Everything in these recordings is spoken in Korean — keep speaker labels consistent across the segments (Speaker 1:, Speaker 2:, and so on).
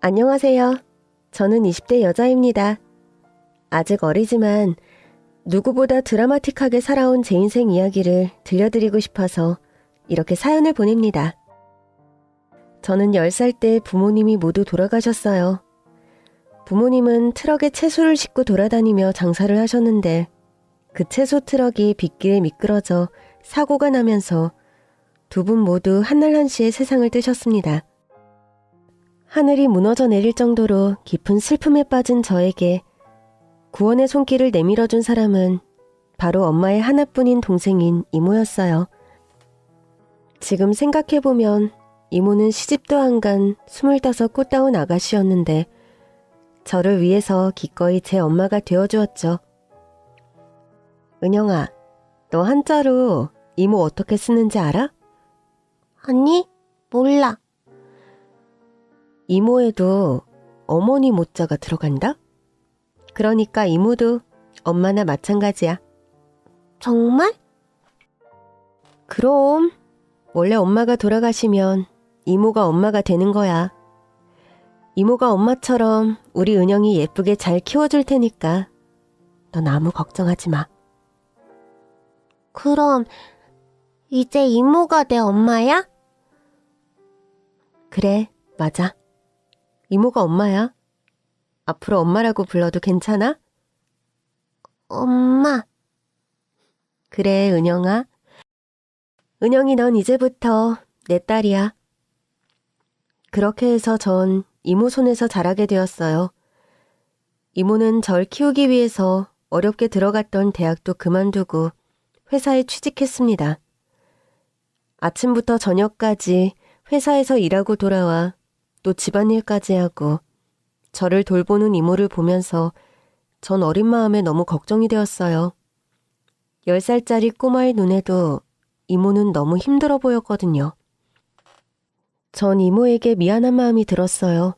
Speaker 1: 안녕하세요. 저는 20대 여자입니다. 아직 어리지만 누구보다 드라마틱하게 살아온 제 인생 이야기를 들려드리고 싶어서 이렇게 사연을 보냅니다. 저는 10살 때 부모님이 모두 돌아가셨어요. 부모님은 트럭에 채소를 싣고 돌아다니며 장사를 하셨는데 그 채소 트럭이 빗길에 미끄러져 사고가 나면서 두 분 모두 한날 한시에 세상을 뜨셨습니다. 하늘이 무너져 내릴 정도로 깊은 슬픔에 빠진 저에게 구원의 손길을 내밀어준 사람은 바로 엄마의 하나뿐인 동생인 이모였어요. 지금 생각해보면 이모는 시집도 안 간 25 꽃다운 아가씨였는데 저를 위해서 기꺼이 제 엄마가 되어주었죠. 은영아, 너 한자로 이모 어떻게 쓰는지 알아?
Speaker 2: 아니, 몰라.
Speaker 1: 이모에도 어머니 모자가 들어간다? 그러니까 이모도 엄마나 마찬가지야.
Speaker 2: 정말?
Speaker 1: 그럼 원래 엄마가 돌아가시면 이모가 엄마가 되는 거야. 이모가 엄마처럼 우리 은영이 예쁘게 잘 키워줄 테니까 넌 아무 걱정하지 마.
Speaker 2: 그럼 이제 이모가 내 엄마야?
Speaker 1: 그래, 맞아. 이모가 엄마야. 앞으로 엄마라고 불러도 괜찮아?
Speaker 2: 엄마.
Speaker 1: 그래, 은영아. 은영이 넌 이제부터 내 딸이야. 그렇게 해서 전 이모 손에서 자라게 되었어요. 이모는 절 키우기 위해서 어렵게 들어갔던 대학도 그만두고 회사에 취직했습니다. 아침부터 저녁까지 회사에서 일하고 돌아와 또 집안일까지 하고 저를 돌보는 이모를 보면서 전 어린 마음에 너무 걱정이 되었어요. 10살짜리 꼬마의 눈에도 이모는 너무 힘들어 보였거든요. 전 이모에게 미안한 마음이 들었어요.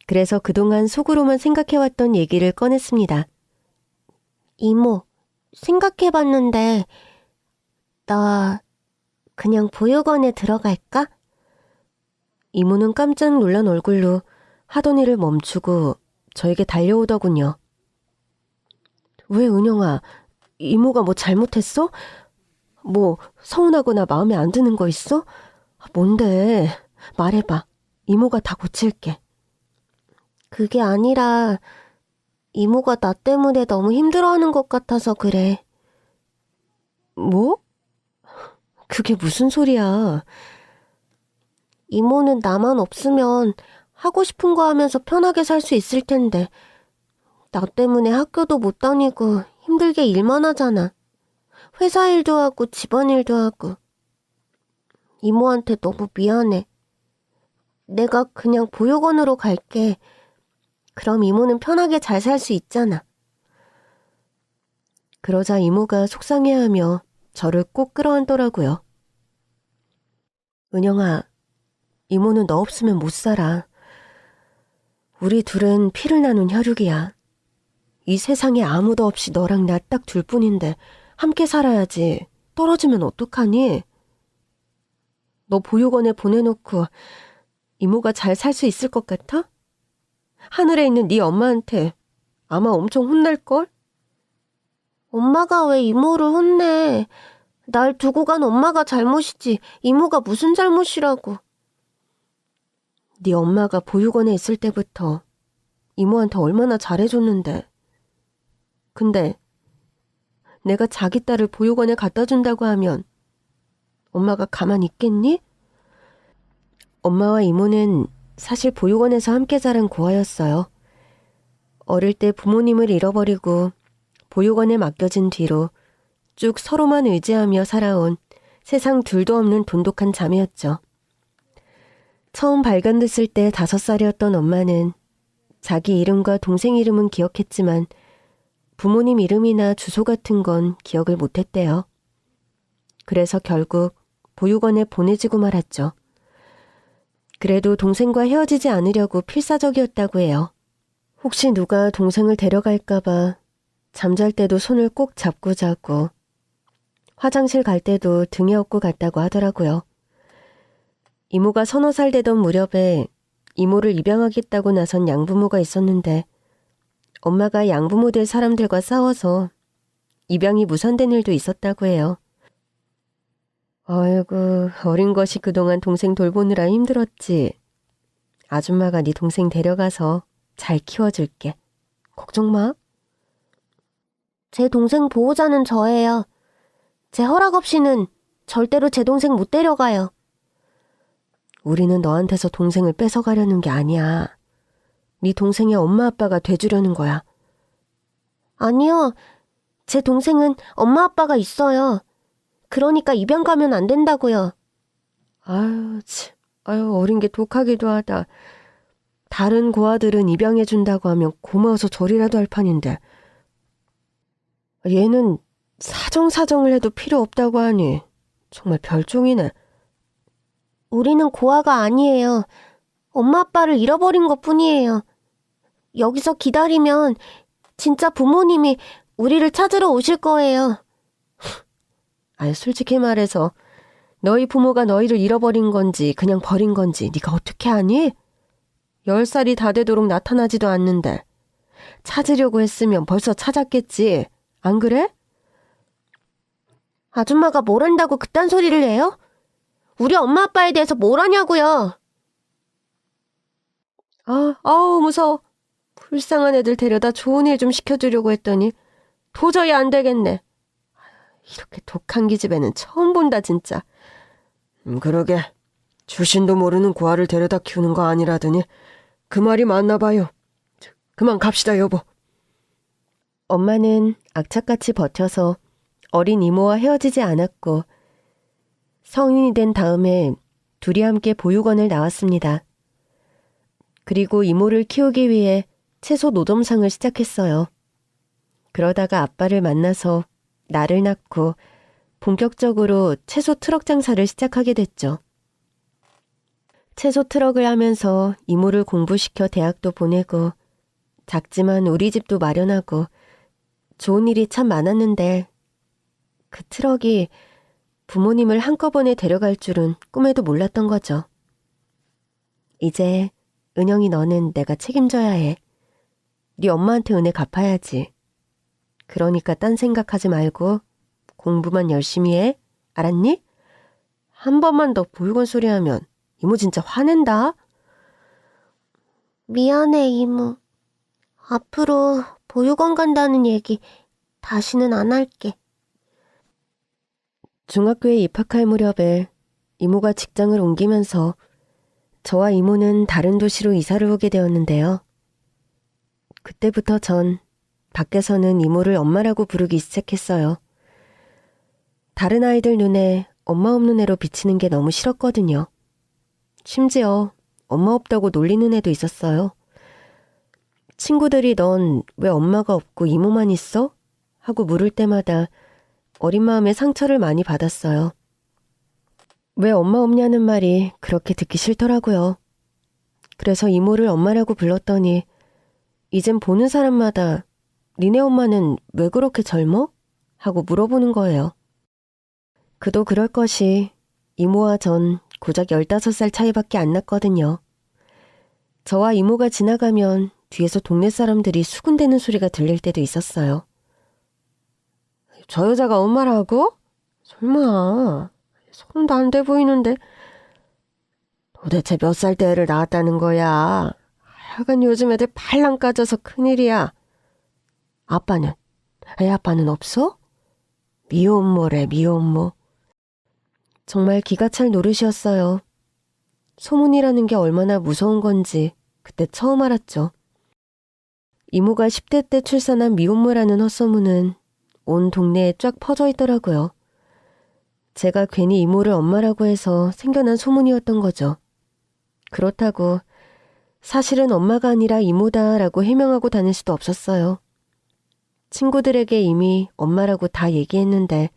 Speaker 1: 그래서 그동안 속으로만 생각해왔던 얘기를 꺼냈습니다.
Speaker 2: 이모, 생각해봤는데 나 그냥 보육원에 들어갈까?
Speaker 1: 이모는 깜짝 놀란 얼굴로 하던 일을 멈추고 저에게 달려오더군요. 왜 은영아, 이모가 뭐 잘못했어? 뭐 서운하거나 마음에 안 드는 거 있어? 뭔데? 말해봐. 이모가 다 고칠게.
Speaker 2: 그게 아니라 이모가 나 때문에 너무 힘들어하는 것 같아서 그래.
Speaker 1: 뭐? 그게 무슨 소리야?
Speaker 2: 이모는 나만 없으면 하고 싶은 거 하면서 편하게 살 수 있을 텐데 나 때문에 학교도 못 다니고 힘들게 일만 하잖아. 회사 일도 하고 집안일도 하고. 이모한테 너무 미안해. 내가 그냥 보육원으로 갈게. 그럼 이모는 편하게 잘 살 수 있잖아.
Speaker 1: 그러자 이모가 속상해하며 저를 꼭 끌어안더라고요. 은영아, 이모는 너 없으면 못 살아. 우리 둘은 피를 나눈 혈육이야. 이 세상에 아무도 없이 너랑 나 딱 둘뿐인데 함께 살아야지. 떨어지면 어떡하니? 너 보육원에 보내놓고 이모가 잘 살 수 있을 것 같아? 하늘에 있는 네 엄마한테 아마 엄청 혼날걸?
Speaker 2: 엄마가 왜 이모를 혼내? 날 두고 간 엄마가 잘못이지 이모가 무슨 잘못이라고.
Speaker 1: 네 엄마가 보육원에 있을 때부터 이모한테 얼마나 잘해줬는데. 근데 내가 자기 딸을 보육원에 갖다 준다고 하면 엄마가 가만히 있겠니? 엄마와 이모는 사실 보육원에서 함께 자란 고아였어요. 어릴 때 부모님을 잃어버리고 보육원에 맡겨진 뒤로 쭉 서로만 의지하며 살아온 세상 둘도 없는 돈독한 자매였죠. 처음 발견됐을 때 5살이었던 엄마는 자기 이름과 동생 이름은 기억했지만 부모님 이름이나 주소 같은 건 기억을 못했대요. 그래서 결국 보육원에 보내지고 말았죠. 그래도 동생과 헤어지지 않으려고 필사적이었다고 해요. 혹시 누가 동생을 데려갈까봐 잠잘 때도 손을 꼭 잡고 자고 화장실 갈 때도 등에 업고 갔다고 하더라고요. 이모가 30살 되던 무렵에 이모를 입양하겠다고 나선 양부모가 있었는데 엄마가 양부모 될 사람들과 싸워서 입양이 무산된 일도 있었다고 해요. 아이고, 어린 것이 그동안 동생 돌보느라 힘들었지. 아줌마가 네 동생 데려가서 잘 키워줄게. 걱정 마.
Speaker 2: 제 동생 보호자는 저예요. 제 허락 없이는 절대로 제 동생 못 데려가요.
Speaker 1: 우리는 너한테서 동생을 뺏어가려는 게 아니야. 네 동생의 엄마 아빠가 돼주려는 거야.
Speaker 2: 아니요. 제 동생은 엄마 아빠가 있어요. 그러니까 입양 가면 안 된다고요.
Speaker 1: 아유, 참. 아유, 어린 게 독하기도 하다. 다른 고아들은 입양해준다고 하면 고마워서 절이라도 할 판인데 얘는 사정을 해도 필요 없다고 하니 정말 별종이네.
Speaker 2: 우리는 고아가 아니에요. 엄마 아빠를 잃어버린 것뿐이에요. 여기서 기다리면 진짜 부모님이 우리를 찾으러 오실 거예요.
Speaker 1: 아니, 솔직히 말해서 너희 부모가 너희를 잃어버린 건지 그냥 버린 건지 네가 어떻게 아니? 10살이 다 되도록 나타나지도 않는데 찾으려고 했으면 벌써 찾았겠지. 안 그래?
Speaker 2: 아줌마가 뭘 한다고 그딴 소리를 해요? 우리 엄마 아빠에 대해서 뭘 하냐고요.
Speaker 1: 아우 무서워. 불쌍한 애들 데려다 좋은 일 좀 시켜주려고 했더니 도저히 안 되겠네. 이렇게 독한 기집애는 처음 본다 진짜. 그러게. 주신도 모르는 고아를 데려다 키우는 거 아니라더니 그 말이 맞나 봐요. 그만 갑시다 여보. 엄마는 악착같이 버텨서 어린 이모와 헤어지지 않았고 성인이 된 다음에 둘이 함께 보육원을 나왔습니다. 그리고 이모를 키우기 위해 채소 노점상을 시작했어요. 그러다가 아빠를 만나서 나를 낳고 본격적으로 채소 트럭 장사를 시작하게 됐죠. 채소 트럭을 하면서 이모를 공부시켜 대학도 보내고 작지만 우리 집도 마련하고 좋은 일이 참 많았는데 그 트럭이 부모님을 한꺼번에 데려갈 줄은 꿈에도 몰랐던 거죠. 이제 은영이 너는 내가 책임져야 해. 네 엄마한테 은혜 갚아야지. 그러니까 딴 생각하지 말고 공부만 열심히 해. 알았니? 한 번만 더 보육원 소리 하면 이모 진짜 화낸다.
Speaker 2: 미안해, 이모. 앞으로 보육원 간다는 얘기 다시는 안 할게.
Speaker 1: 중학교에 입학할 무렵에 이모가 직장을 옮기면서 저와 이모는 다른 도시로 이사를 오게 되었는데요. 그때부터 전 밖에서는 이모를 엄마라고 부르기 시작했어요. 다른 아이들 눈에 엄마 없는 애로 비치는 게 너무 싫었거든요. 심지어 엄마 없다고 놀리는 애도 있었어요. 친구들이 넌 왜 엄마가 없고 이모만 있어? 하고 물을 때마다 어린 마음에 상처를 많이 받았어요. 왜 엄마 없냐는 말이 그렇게 듣기 싫더라고요. 그래서 이모를 엄마라고 불렀더니 이젠 보는 사람마다 니네 엄마는 왜 그렇게 젊어? 하고 물어보는 거예요. 그도 그럴 것이 이모와 전 고작 15살 차이밖에 안 났거든요. 저와 이모가 지나가면 뒤에서 동네 사람들이 수군대는 소리가 들릴 때도 있었어요. 저 여자가 엄마라고? 설마 손도 안 돼 보이는데 도대체 몇 살 때 애를 낳았다는 거야. 하여간 요즘 애들 발랑 까져서 큰일이야. 아빠는? 애 아빠는 없어? 미혼모래 미혼모. 정말 기가 찰 노릇이었어요. 소문이라는 게 얼마나 무서운 건지 그때 처음 알았죠. 이모가 10대 때 출산한 미혼모라는 헛소문은 온 동네에 쫙 퍼져 있더라고요. 제가 괜히 이모를 엄마라고 해서 생겨난 소문이었던 거죠. 그렇다고 사실은 엄마가 아니라 이모다라고 해명하고 다닐 수도 없었어요. 친구들에게 이미 엄마라고 다 얘기했는데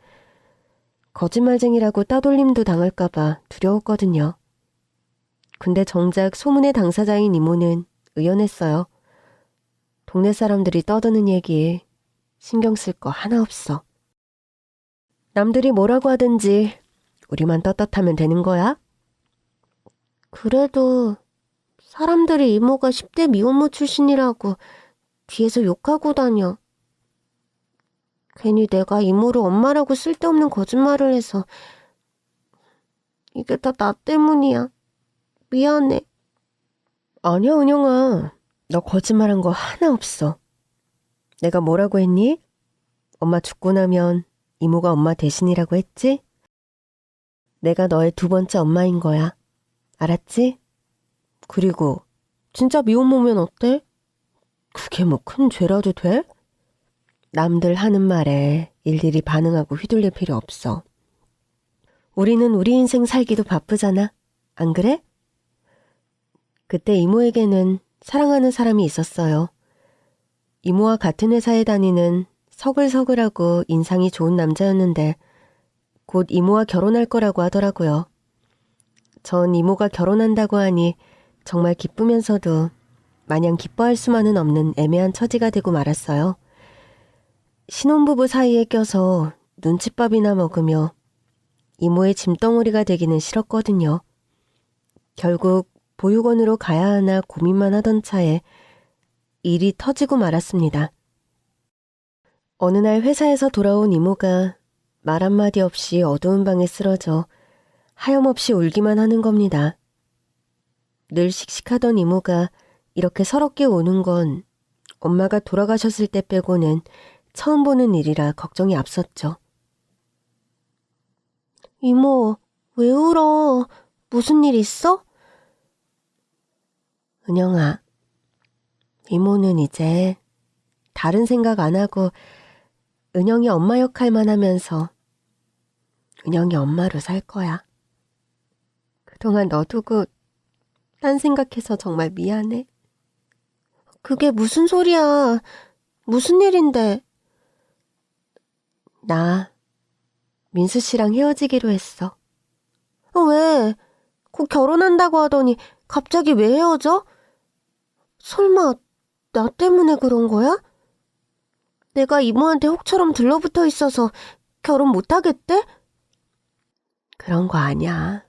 Speaker 1: 거짓말쟁이라고 따돌림도 당할까봐 두려웠거든요. 근데 정작 소문의 당사자인 이모는 의연했어요. 동네 사람들이 떠드는 얘기에 신경 쓸 거 하나 없어. 남들이 뭐라고 하든지 우리만 떳떳하면 되는 거야?
Speaker 2: 그래도 사람들이 이모가 10대 미혼모 출신이라고 뒤에서 욕하고 다녀. 괜히 내가 이모를 엄마라고 쓸데없는 거짓말을 해서 이게 다 나 때문이야. 미안해.
Speaker 1: 아니야, 은영아. 너 거짓말한 거 하나 없어. 내가 뭐라고 했니? 엄마 죽고 나면 이모가 엄마 대신이라고 했지? 내가 너의 두 번째 엄마인 거야. 알았지? 그리고 진짜 미혼모면 어때? 그게 뭐 큰 죄라도 돼? 남들 하는 말에 일일이 반응하고 휘둘릴 필요 없어. 우리는 우리 인생 살기도 바쁘잖아. 안 그래? 그때 이모에게는 사랑하는 사람이 있었어요. 이모와 같은 회사에 다니는 서글서글하고 인상이 좋은 남자였는데 곧 이모와 결혼할 거라고 하더라고요. 전 이모가 결혼한다고 하니 정말 기쁘면서도 마냥 기뻐할 수만은 없는 애매한 처지가 되고 말았어요. 신혼부부 사이에 껴서 눈칫밥이나 먹으며 이모의 짐덩어리가 되기는 싫었거든요. 결국 보육원으로 가야 하나 고민만 하던 차에 일이 터지고 말았습니다. 어느 날 회사에서 돌아온 이모가 말 한마디 없이 어두운 방에 쓰러져 하염없이 울기만 하는 겁니다. 늘 씩씩하던 이모가 이렇게 서럽게 우는 건 엄마가 돌아가셨을 때 빼고는 처음 보는 일이라 걱정이 앞섰죠.
Speaker 2: 이모, 왜 울어? 무슨 일 있어?
Speaker 1: 은영아, 이모는 이제 다른 생각 안 하고 은영이 엄마 역할만 하면서 은영이 엄마로 살 거야. 그동안 너 두고 딴 생각해서 정말 미안해.
Speaker 2: 그게 무슨 소리야? 무슨 일인데?
Speaker 1: 나 민수 씨랑 헤어지기로 했어.
Speaker 2: 왜? 곧 결혼한다고 하더니 갑자기 왜 헤어져? 설마 나 때문에 그런 거야? 내가 이모한테 혹처럼 들러붙어 있어서 결혼 못하겠대?
Speaker 1: 그런 거 아니야.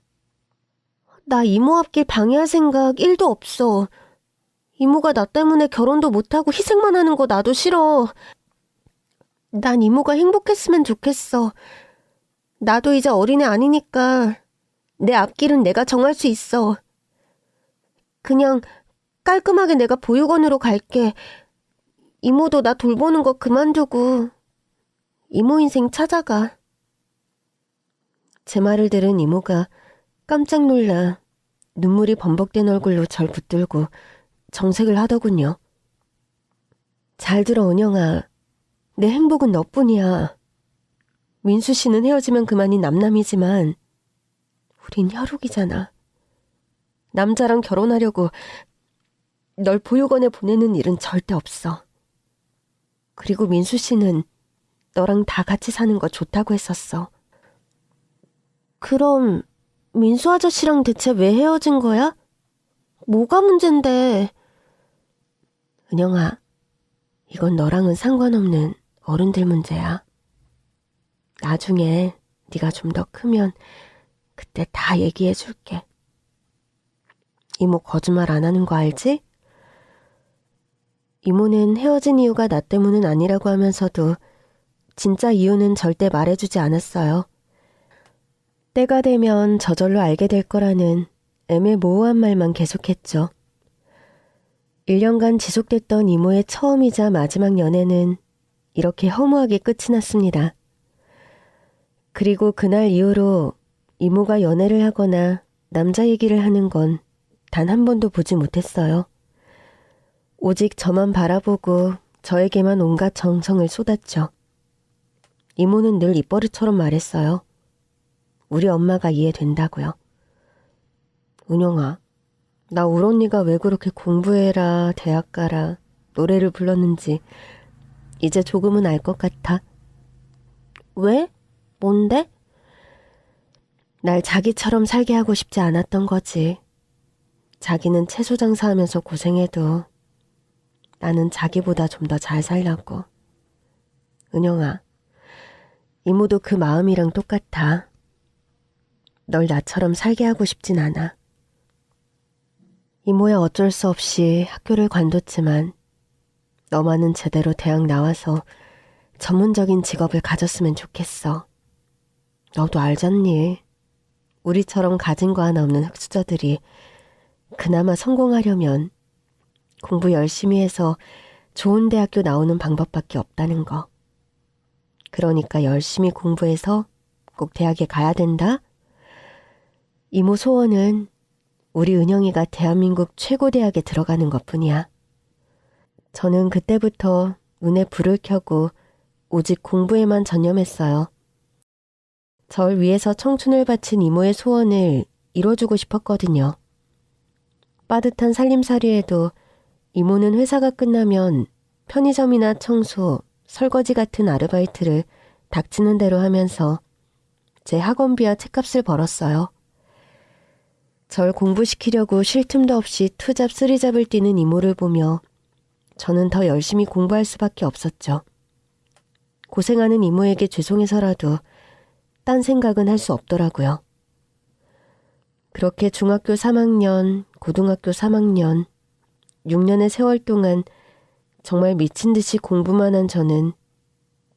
Speaker 2: 나 이모 앞길 방해할 생각 1도 없어. 이모가 나 때문에 결혼도 못하고 희생만 하는 거 나도 싫어. 난 이모가 행복했으면 좋겠어. 나도 이제 어린애 아니니까 내 앞길은 내가 정할 수 있어. 그냥 깔끔하게 내가 보육원으로 갈게. 이모도 나 돌보는 거 그만두고 이모 인생 찾아가.
Speaker 1: 제 말을 들은 이모가 깜짝 놀라 눈물이 범벅된 얼굴로 절 붙들고 정색을 하더군요. 잘 들어, 은영아. 내 행복은 너뿐이야. 민수 씨는 헤어지면 그만인 남남이지만 우린 혈육이잖아. 남자랑 결혼하려고 널 보육원에 보내는 일은 절대 없어. 그리고 민수 씨는 너랑 다 같이 사는 거 좋다고 했었어.
Speaker 2: 그럼 민수 아저씨랑 대체 왜 헤어진 거야? 뭐가 문젠데?
Speaker 1: 은영아, 이건 너랑은 상관없는 어른들 문제야. 나중에 네가 좀 더 크면 그때 다 얘기해 줄게. 이모 거짓말 안 하는 거 알지? 이모는 헤어진 이유가 나 때문은 아니라고 하면서도 진짜 이유는 절대 말해주지 않았어요. 때가 되면 저절로 알게 될 거라는 애매모호한 말만 계속했죠. 1년간 지속됐던 이모의 처음이자 마지막 연애는 이렇게 허무하게 끝이 났습니다. 그리고 그날 이후로 이모가 연애를 하거나 남자 얘기를 하는 건 단 한 번도 보지 못했어요. 오직 저만 바라보고 저에게만 온갖 정성을 쏟았죠. 이모는 늘 입버릇처럼 말했어요. 우리 엄마가 이해된다고요. 은영아, 나 울 언니가 왜 그렇게 공부해라, 대학 가라, 노래를 불렀는지 이제 조금은 알 것 같아.
Speaker 2: 왜? 뭔데?
Speaker 1: 날 자기처럼 살게 하고 싶지 않았던 거지. 자기는 채소 장사하면서 고생해도 나는 자기보다 좀 더 잘 살려고. 은영아, 이모도 그 마음이랑 똑같아. 널 나처럼 살게 하고 싶진 않아. 이모야 어쩔 수 없이 학교를 관뒀지만 너만은 제대로 대학 나와서 전문적인 직업을 가졌으면 좋겠어. 너도 알잖니. 우리처럼 가진 거 하나 없는 흑수저들이 그나마 성공하려면 공부 열심히 해서 좋은 대학교 나오는 방법밖에 없다는 거. 그러니까 열심히 공부해서 꼭 대학에 가야 된다. 이모 소원은 우리 은영이가 대한민국 최고 대학에 들어가는 것뿐이야. 저는 그때부터 눈에 불을 켜고 오직 공부에만 전념했어요. 절 위해서 청춘을 바친 이모의 소원을 이뤄주고 싶었거든요. 빠듯한 살림살이에도 이모는 회사가 끝나면 편의점이나 청소, 설거지 같은 아르바이트를 닥치는 대로 하면서 제 학원비와 책값을 벌었어요. 절 공부시키려고 쉴 틈도 없이 투잡 쓰리잡을 뛰는 이모를 보며 저는 더 열심히 공부할 수밖에 없었죠. 고생하는 이모에게 죄송해서라도 딴 생각은 할 수 없더라고요. 그렇게 중학교 3학년, 고등학교 3학년, 6년의 세월 동안 정말 미친 듯이 공부만 한 저는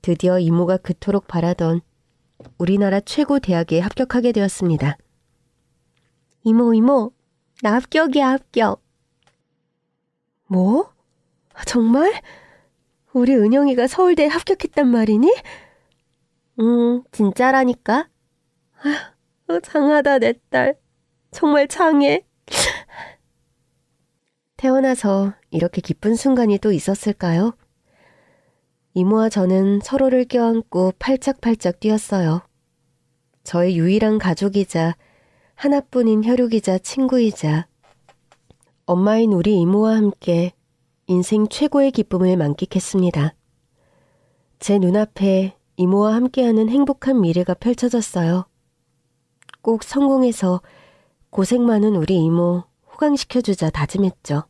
Speaker 1: 드디어 이모가 그토록 바라던 우리나라 최고 대학에 합격하게 되었습니다. 이모, 나 합격이야, 합격. 뭐? 정말? 우리 은영이가 서울대에 합격했단 말이니? 진짜라니까. 장하다, 내 딸. 정말 장해. 태어나서 이렇게 기쁜 순간이 또 있었을까요? 이모와 저는 서로를 껴안고 팔짝팔짝 뛰었어요. 저의 유일한 가족이자 하나뿐인 혈육이자 친구이자 엄마인 우리 이모와 함께 인생 최고의 기쁨을 만끽했습니다. 제 눈앞에 이모와 함께하는 행복한 미래가 펼쳐졌어요. 꼭 성공해서 고생 많은 우리 이모 호강시켜주자 다짐했죠.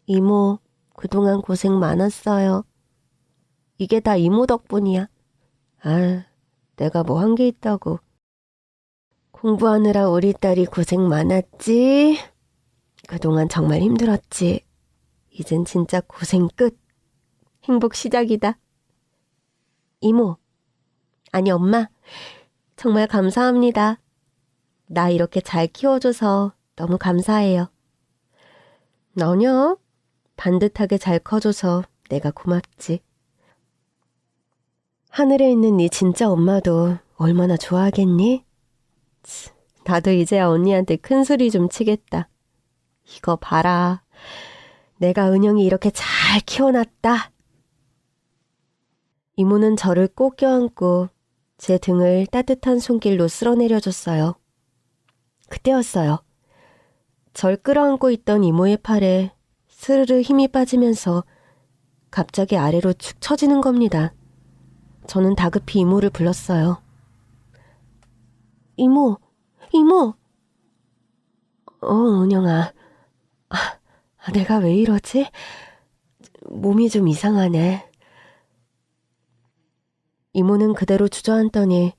Speaker 1: 이모, 그동안 고생 많았어요. 이게 다 이모 덕분이야. 내가 뭐 한 게 있다고. 공부하느라 우리 딸이 고생 많았지. 그동안 정말 힘들었지. 이젠 진짜 고생 끝. 행복 시작이다. 이모, 아니 엄마, 정말 감사합니다. 나 이렇게 잘 키워줘서 너무 감사해요. 너냐? 반듯하게 잘 커줘서 내가 고맙지. 하늘에 있는 네 진짜 엄마도 얼마나 좋아하겠니? 나도 이제야 언니한테 큰 소리 좀 치겠다. 이거 봐라. 내가 은영이 이렇게 잘 키워놨다. 이모는 저를 꼭 껴안고 제 등을 따뜻한 손길로 쓸어내려줬어요. 그때였어요. 절 끌어안고 있던 이모의 팔에 스르르 힘이 빠지면서 갑자기 아래로 축 처지는 겁니다. 저는 다급히 이모를 불렀어요. 이모. 은영아. 내가 왜 이러지? 몸이 좀 이상하네. 이모는 그대로 주저앉더니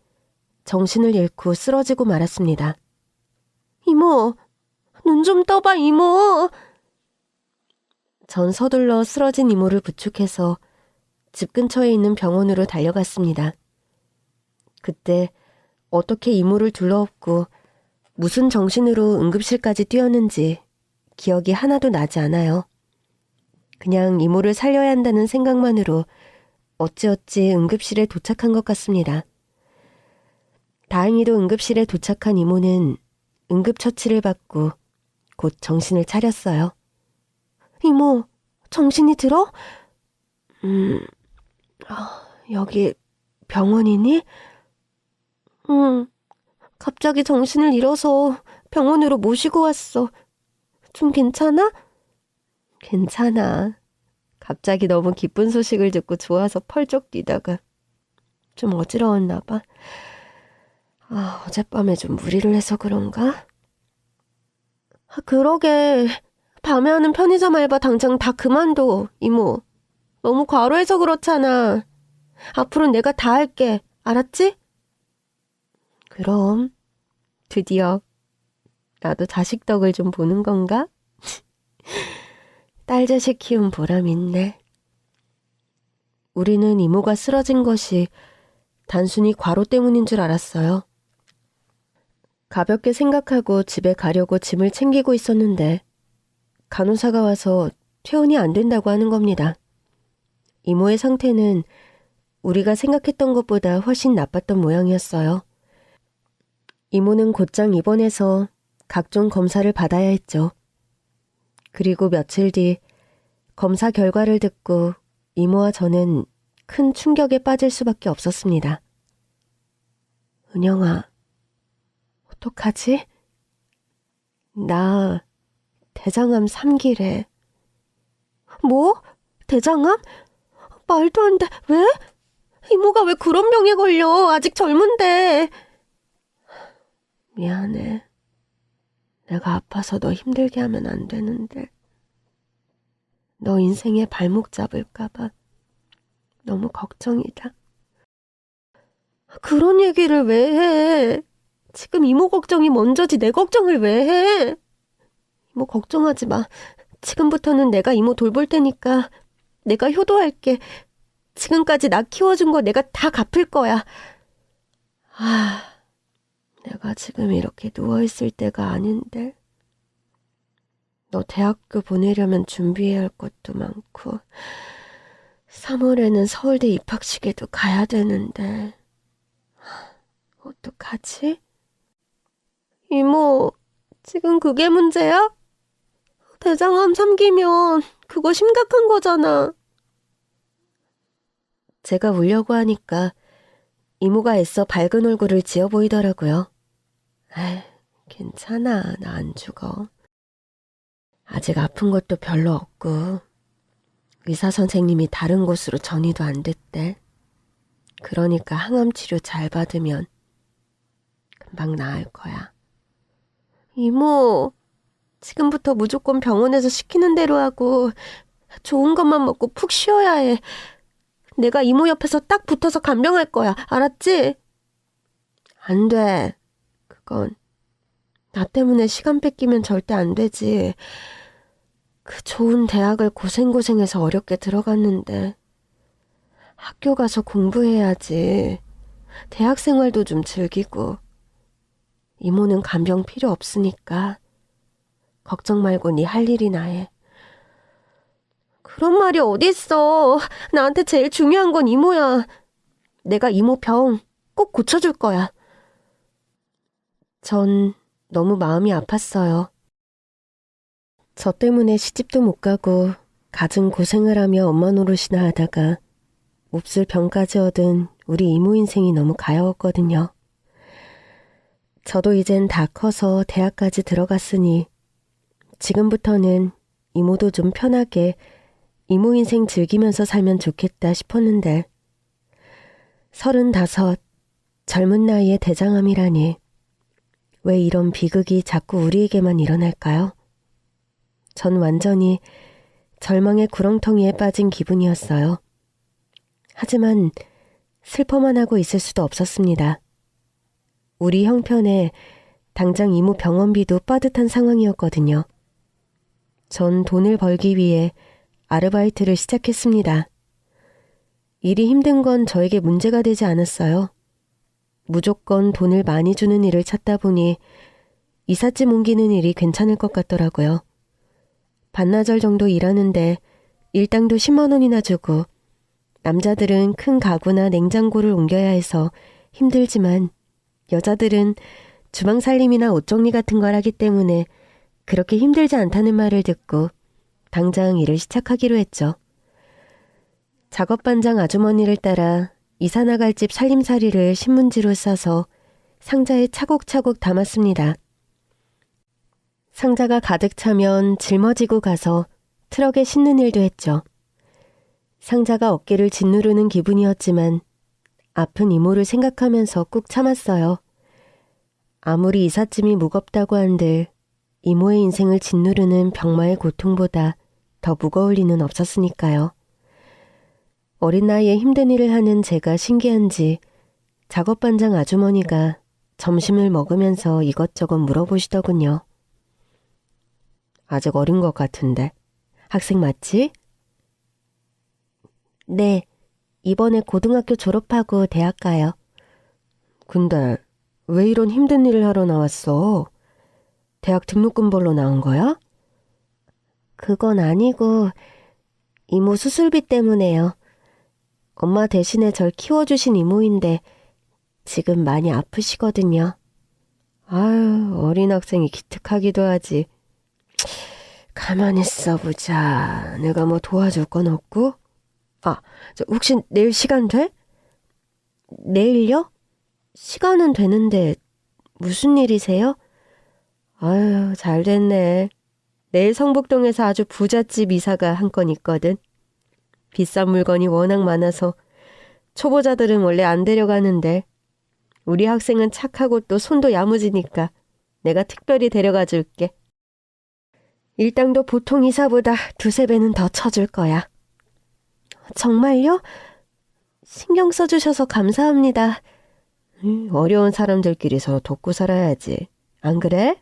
Speaker 1: 정신을 잃고 쓰러지고 말았습니다. 이모, 눈 좀 떠봐, 이모. 전 서둘러 쓰러진 이모를 부축해서 집 근처에 있는 병원으로 달려갔습니다. 그때 어떻게 이모를 둘러엎고 무슨 정신으로 응급실까지 뛰었는지 기억이 하나도 나지 않아요. 그냥 이모를 살려야 한다는 생각만으로 어찌어찌 응급실에 도착한 것 같습니다. 다행히도 응급실에 도착한 이모는 응급처치를 받고 곧 정신을 차렸어요. 이모, 정신이 들어? 여기 병원이니? 응, 갑자기 정신을 잃어서 병원으로 모시고 왔어. 좀 괜찮아? 괜찮아. 갑자기 너무 기쁜 소식을 듣고 좋아서 펄쩍 뛰다가 좀 어지러웠나 봐. 어젯밤에 좀 무리를 해서 그런가? 그러게. 밤에 하는 편의점 알바 당장 다 그만둬, 이모. 너무 과로해서 그렇잖아. 앞으로는 내가 다 할게. 알았지? 그럼 드디어 나도 자식 덕을 좀 보는 건가? 딸 자식 키운 보람 있네. 우리는 이모가 쓰러진 것이 단순히 과로 때문인 줄 알았어요. 가볍게 생각하고 집에 가려고 짐을 챙기고 있었는데 간호사가 와서 퇴원이 안 된다고 하는 겁니다. 이모의 상태는 우리가 생각했던 것보다 훨씬 나빴던 모양이었어요. 이모는 곧장 입원해서 각종 검사를 받아야 했죠. 그리고 며칠 뒤 검사 결과를 듣고 이모와 저는 큰 충격에 빠질 수밖에 없었습니다. 은영아, 어떡하지? 나 대장암 3기래.
Speaker 2: 뭐? 대장암? 말도 안 돼. 왜? 이모가 왜 그런 병에 걸려? 아직 젊은데.
Speaker 1: 미안해. 내가 아파서 너 힘들게 하면 안 되는데. 너 인생에 발목 잡을까봐 너무 걱정이다.
Speaker 2: 그런 얘기를 왜 해? 지금 이모 걱정이 먼저지 내 걱정을 왜 해? 이모 걱정하지 마. 지금부터는 내가 이모 돌볼 테니까 내가 효도할게. 지금까지 나 키워준 거 내가 다 갚을 거야.
Speaker 1: 내가 지금 이렇게 누워있을 때가 아닌데. 너 대학교 보내려면 준비해야 할 것도 많고 3월에는 서울대 입학식에도 가야 되는데 어떡하지?
Speaker 2: 이모, 지금 그게 문제야? 대장암 3기면 그거 심각한 거잖아.
Speaker 1: 제가 울려고 하니까 이모가 애써 밝은 얼굴을 지어 보이더라고요. 에이, 괜찮아. 나 안 죽어. 아직 아픈 것도 별로 없고 의사 선생님이 다른 곳으로 전이도 안 됐대. 그러니까 항암 치료 잘 받으면 금방 나을 거야.
Speaker 2: 이모, 지금부터 무조건 병원에서 시키는 대로 하고 좋은 것만 먹고 푹 쉬어야 해. 내가 이모 옆에서 딱 붙어서 간병할 거야. 알았지?
Speaker 1: 안 돼. 그건 나 때문에 시간 뺏기면 절대 안 되지. 그 좋은 대학을 고생고생해서 어렵게 들어갔는데 학교 가서 공부해야지. 대학 생활도 좀 즐기고. 이모는 간병 필요 없으니까 걱정 말고 네 할 일이나 해.
Speaker 2: 그런 말이 어딨어. 나한테 제일 중요한 건 이모야. 내가 이모 병 꼭 고쳐줄 거야.
Speaker 1: 전 너무 마음이 아팠어요. 저 때문에 시집도 못 가고 갖은 고생을 하며 엄마 노릇이나 하다가 몹쓸 병까지 얻은 우리 이모 인생이 너무 가여웠거든요. 저도 이젠 다 커서 대학까지 들어갔으니 지금부터는 이모도 좀 편하게 이모 인생 즐기면서 살면 좋겠다 싶었는데 35, 젊은 나이에 대장암이라니 왜 이런 비극이 자꾸 우리에게만 일어날까요? 전 완전히 절망의 구렁텅이에 빠진 기분이었어요. 하지만 슬퍼만 하고 있을 수도 없었습니다. 우리 형편에 당장 이모 병원비도 빠듯한 상황이었거든요. 전 돈을 벌기 위해 아르바이트를 시작했습니다. 일이 힘든 건 저에게 문제가 되지 않았어요. 무조건 돈을 많이 주는 일을 찾다 보니 이삿짐 옮기는 일이 괜찮을 것 같더라고요. 반나절 정도 일하는데 일당도 10만 원이나 주고 남자들은 큰 가구나 냉장고를 옮겨야 해서 힘들지만 여자들은 주방 살림이나 옷 정리 같은 걸 하기 때문에 그렇게 힘들지 않다는 말을 듣고 당장 일을 시작하기로 했죠. 작업반장 아주머니를 따라 이사 나갈 집 살림살이를 신문지로 싸서 상자에 차곡차곡 담았습니다. 상자가 가득 차면 짊어지고 가서 트럭에 싣는 일도 했죠. 상자가 어깨를 짓누르는 기분이었지만 아픈 이모를 생각하면서 꾹 참았어요. 아무리 이삿짐이 무겁다고 한들 이모의 인생을 짓누르는 병마의 고통보다 더 무거울 리는 없었으니까요. 어린 나이에 힘든 일을 하는 제가 신기한지 작업반장 아주머니가 점심을 먹으면서 이것저것 물어보시더군요. 아직 어린 것 같은데. 학생 맞지?
Speaker 2: 네, 이번에 고등학교 졸업하고 대학 가요.
Speaker 1: 근데 왜 이런 힘든 일을 하러 나왔어? 대학 등록금 벌러 나온 거야?
Speaker 2: 그건 아니고 이모 수술비 때문에요. 엄마 대신에 절 키워주신 이모인데 지금 많이 아프시거든요.
Speaker 1: 아유, 어린 학생이 기특하기도 하지. 가만히 있어보자. 내가 뭐 도와줄 건 없고? 아, 혹시 내일 시간 돼?
Speaker 2: 내일요? 시간은 되는데 무슨 일이세요?
Speaker 1: 아유, 잘 됐네. 내일 성북동에서 아주 부잣집 이사가 한 건 있거든. 비싼 물건이 워낙 많아서 초보자들은 원래 안 데려가는데 우리 학생은 착하고 또 손도 야무지니까 내가 특별히 데려가 줄게. 일당도 보통 이사보다 두세 배는 더 쳐줄 거야.
Speaker 2: 정말요? 신경 써주셔서 감사합니다.
Speaker 1: 어려운 사람들끼리 서로 돕고 살아야지. 안 그래?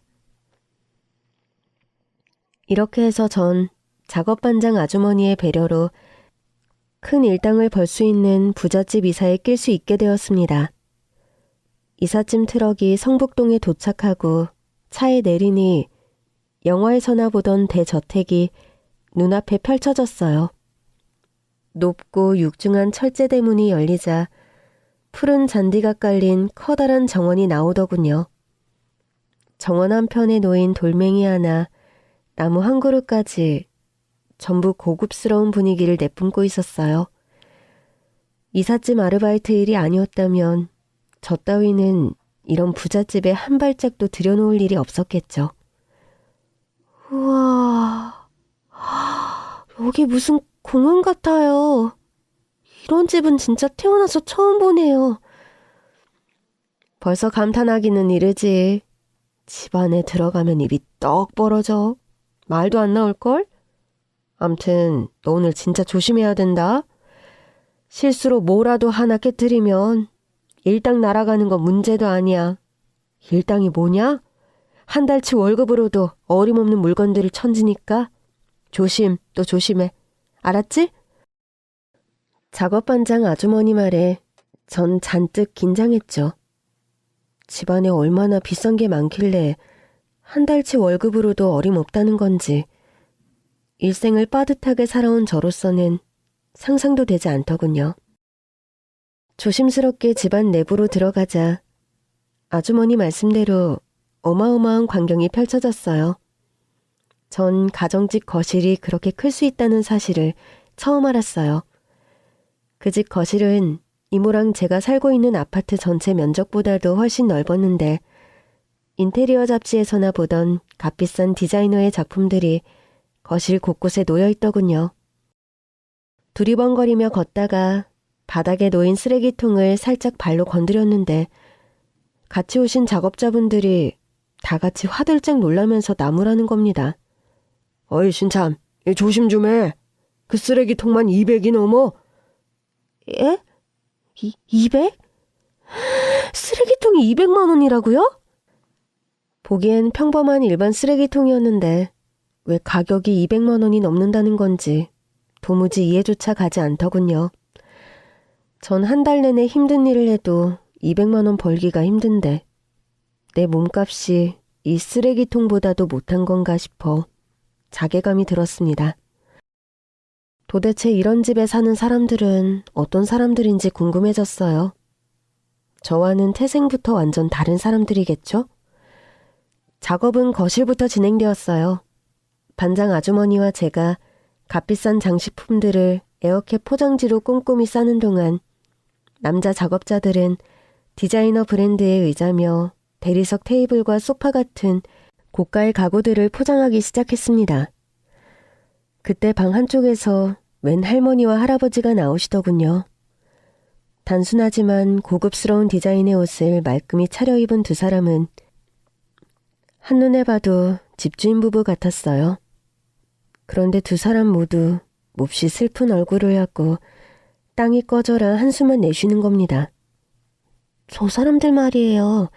Speaker 1: 이렇게 해서 전 작업반장 아주머니의 배려로 큰 일당을 벌 수 있는 부잣집 이사에 낄 수 있게 되었습니다. 이삿짐 트럭이 성북동에 도착하고 차에 내리니 영화에서나 보던 대저택이 눈앞에 펼쳐졌어요. 높고 육중한 철제대문이 열리자 푸른 잔디가 깔린 커다란 정원이 나오더군요. 정원 한편에 놓인 돌멩이 하나, 나무 한 그루까지 전부 고급스러운 분위기를 내뿜고 있었어요. 이삿짐 아르바이트 일이 아니었다면 저 따위는 이런 부잣집에 한 발짝도 들여놓을 일이 없었겠죠.
Speaker 2: 우와, 여기 무슨 공원 같아요. 이런 집은 진짜 태어나서 처음 보네요.
Speaker 1: 벌써 감탄하기는 이르지. 집 안에 들어가면 입이 떡 벌어져. 말도 안 나올걸? 암튼 너 오늘 진짜 조심해야 된다. 실수로 뭐라도 하나 깨뜨리면 일당 날아가는 건 문제도 아니야. 일당이 뭐냐? 한 달치 월급으로도 어림없는 물건들을 천지니까 조심 또 조심해. 알았지? 작업반장 아주머니 말에 전 잔뜩 긴장했죠. 집안에 얼마나 비싼 게 많길래 한 달치 월급으로도 어림없다는 건지 일생을 빠듯하게 살아온 저로서는 상상도 되지 않더군요. 조심스럽게 집안 내부로 들어가자 아주머니 말씀대로 어마어마한 광경이 펼쳐졌어요. 전 가정집 거실이 그렇게 클 수 있다는 사실을 처음 알았어요. 그 집 거실은 이모랑 제가 살고 있는 아파트 전체 면적보다도 훨씬 넓었는데 인테리어 잡지에서나 보던 값비싼 디자이너의 작품들이 거실 곳곳에 놓여 있더군요. 두리번거리며 걷다가 바닥에 놓인 쓰레기통을 살짝 발로 건드렸는데 같이 오신 작업자분들이 다 같이 화들짝 놀라면서 나무라는 겁니다. 어이 신참, 조심 좀 해. 그 쓰레기통만 200이 넘어.
Speaker 2: 예? 200? 쓰레기통이 200만 원이라고요?
Speaker 1: 보기엔 평범한 일반 쓰레기통이었는데 왜 가격이 200만 원이 넘는다는 건지 도무지 이해조차 가지 않더군요. 전 한 달 내내 힘든 일을 해도 200만 원 벌기가 힘든데 내 몸값이 이 쓰레기통보다도 못한 건가 싶어 자괴감이 들었습니다. 도대체 이런 집에 사는 사람들은 어떤 사람들인지 궁금해졌어요. 저와는 태생부터 완전 다른 사람들이겠죠? 작업은 거실부터 진행되었어요. 반장 아주머니와 제가 값비싼 장식품들을 에어캡 포장지로 꼼꼼히 싸는 동안 남자 작업자들은 디자이너 브랜드의 의자며 대리석 테이블과 소파 같은 고가의 가구들을 포장하기 시작했습니다. 그때 방 한쪽에서 웬 할머니와 할아버지가 나오시더군요. 단순하지만 고급스러운 디자인의 옷을 말끔히 차려입은 두 사람은 한눈에 봐도 집주인 부부 같았어요. 그런데 두 사람 모두 몹시 슬픈 얼굴을 하고 땅이 꺼져라 한숨만 내쉬는 겁니다.
Speaker 2: 저 사람들 말이에요.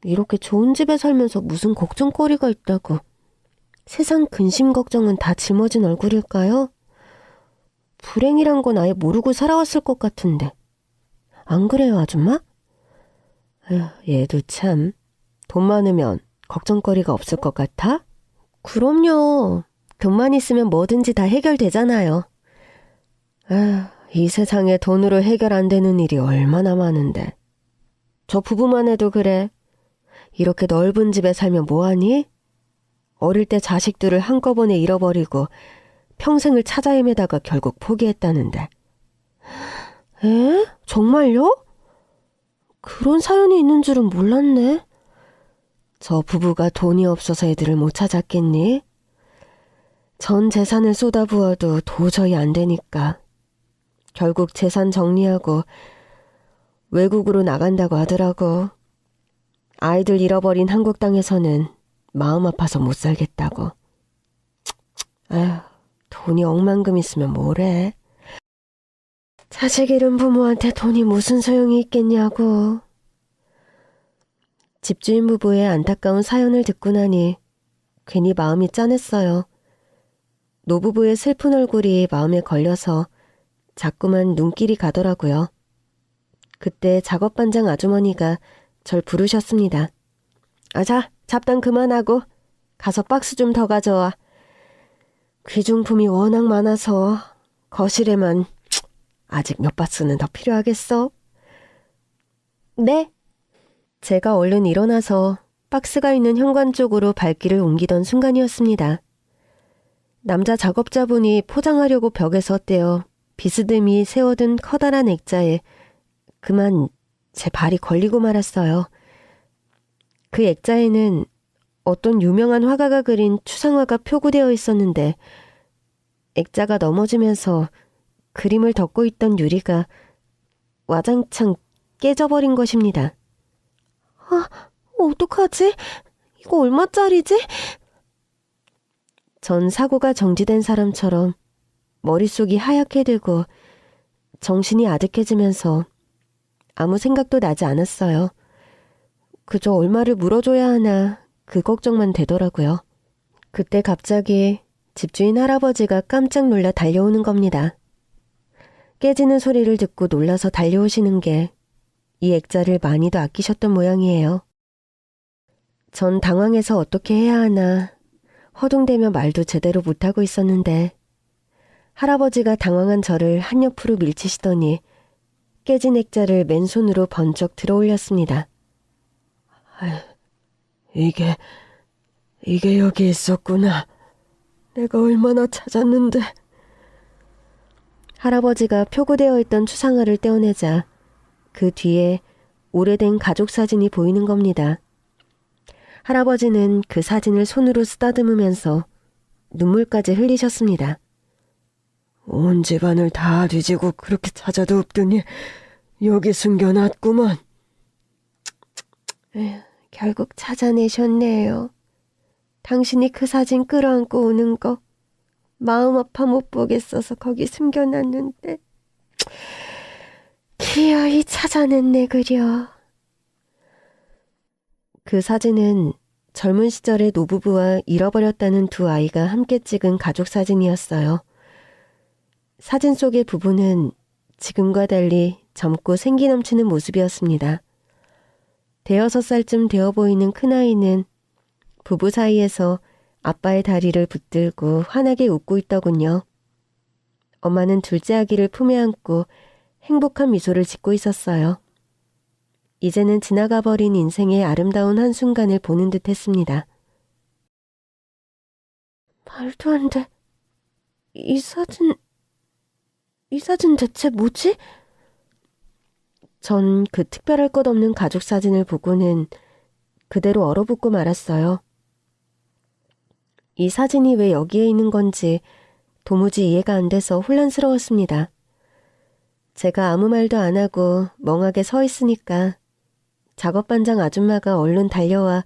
Speaker 2: 이렇게 좋은 집에 살면서 무슨 걱정거리가 있다고. 세상 근심 걱정은 다 짊어진 얼굴일까요? 불행이란 건 아예 모르고 살아왔을 것 같은데. 안 그래요, 아줌마?
Speaker 1: 에휴, 얘도 참. 돈 많으면 걱정거리가 없을 것 같아?
Speaker 2: 그럼요. 돈만 있으면 뭐든지 다 해결되잖아요.
Speaker 1: 에휴, 이 세상에 돈으로 해결 안 되는 일이 얼마나 많은데. 저 부부만 해도 그래. 이렇게 넓은 집에 살면 뭐하니? 어릴 때 자식들을 한꺼번에 잃어버리고 평생을 찾아 헤매다가 결국 포기했다는데.
Speaker 2: 에? 정말요? 그런 사연이 있는 줄은 몰랐네.
Speaker 1: 저 부부가 돈이 없어서 애들을 못 찾았겠니? 전 재산을 쏟아부어도 도저히 안 되니까 결국 재산 정리하고 외국으로 나간다고 하더라고. 아이들 잃어버린 한국 땅에서는 마음 아파서 못 살겠다고. 아휴, 돈이 억만금 있으면 뭐래. 자식 잃은 부모한테 돈이 무슨 소용이 있겠냐고. 집주인 부부의 안타까운 사연을 듣고 나니 괜히 마음이 짠했어요. 노부부의 슬픈 얼굴이 마음에 걸려서 자꾸만 눈길이 가더라고요. 그때 작업반장 아주머니가 절 부르셨습니다. 자, 잡담 그만하고 가서 박스 좀 더 가져와. 귀중품이 워낙 많아서 거실에만 아직 몇 박스는 더 필요하겠어?
Speaker 2: 네.
Speaker 1: 제가 얼른 일어나서 박스가 있는 현관 쪽으로 발길을 옮기던 순간이었습니다. 남자 작업자분이 포장하려고 벽에 섰대어 비스듬히 세워둔 커다란 액자에 그만 제 발이 걸리고 말았어요. 그 액자에는 어떤 유명한 화가가 그린 추상화가 표구되어 있었는데 액자가 넘어지면서 그림을 덮고 있던 유리가 와장창 깨져버린 것입니다.
Speaker 2: 어떡하지? 이거 얼마짜리지?
Speaker 1: 전 사고가 정지된 사람처럼 머릿속이 하얗게 되고 정신이 아득해지면서 아무 생각도 나지 않았어요. 그저 얼마를 물어줘야 하나 그 걱정만 되더라고요. 그때 갑자기 집주인 할아버지가 깜짝 놀라 달려오는 겁니다. 깨지는 소리를 듣고 놀라서 달려오시는 게 이 액자를 많이도 아끼셨던 모양이에요. 전 당황해서 어떻게 해야 하나 허둥대며 말도 제대로 못하고 있었는데 할아버지가 당황한 저를 한옆으로 밀치시더니 깨진 액자를 맨손으로 번쩍 들어올렸습니다. 이게 여기 있었구나. 내가 얼마나 찾았는데. 할아버지가 표구되어 있던 추상화를 떼어내자 그 뒤에 오래된 가족 사진이 보이는 겁니다. 할아버지는 그 사진을 손으로 쓰다듬으면서 눈물까지 흘리셨습니다. 온 집안을 다 뒤지고 그렇게 찾아도 없더니 여기 숨겨놨구먼. 결국 찾아내셨네요. 당신이 그 사진 끌어안고 오는 거 마음 아파 못 보겠어서 거기 숨겨놨는데 기어이 찾아냈네 그려. 그 사진은 젊은 시절의 노부부와 잃어버렸다는 두 아이가 함께 찍은 가족 사진이었어요. 사진 속의 부부는 지금과 달리 젊고 생기 넘치는 모습이었습니다. 대여섯 살쯤 되어 보이는 큰아이는 부부 사이에서 아빠의 다리를 붙들고 환하게 웃고 있더군요. 엄마는 둘째 아기를 품에 안고 행복한 미소를 짓고 있었어요. 이제는 지나가 버린 인생의 아름다운 한순간을 보는 듯 했습니다.
Speaker 2: 말도 안 돼. 이 사진 대체 뭐지?
Speaker 1: 전 그 특별할 것 없는 가족 사진을 보고는 그대로 얼어붙고 말았어요. 이 사진이 왜 여기에 있는 건지 도무지 이해가 안 돼서 혼란스러웠습니다. 제가 아무 말도 안 하고 멍하게 서 있으니까 작업반장 아줌마가 얼른 달려와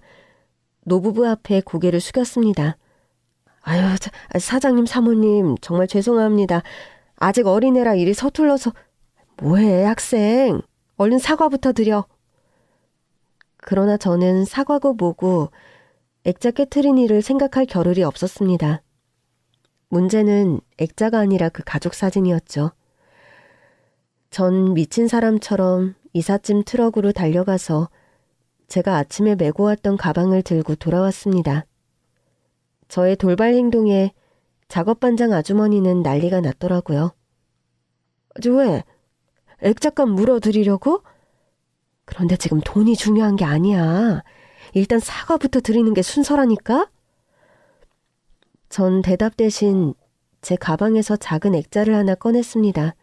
Speaker 1: 노부부 앞에 고개를 숙였습니다. 아유, 사장님, 사모님, 정말 죄송합니다. 아직 어린애라 일이 서툴러서. 뭐해, 학생. 얼른 사과부터 드려. 그러나 저는 사과고 뭐고 액자 깨트린 일을 생각할 겨를이 없었습니다. 문제는 액자가 아니라 그 가족 사진이었죠. 전 미친 사람처럼 이삿짐 트럭으로 달려가서 제가 아침에 메고 왔던 가방을 들고 돌아왔습니다. 저의 돌발 행동에 작업반장 아주머니는 난리가 났더라고요. 왜? 액자값 물어드리려고? 그런데 지금 돈이 중요한 게 아니야. 일단 사과부터 드리는 게 순서라니까? 전 대답 대신 제 가방에서 작은 액자를 하나 꺼냈습니다.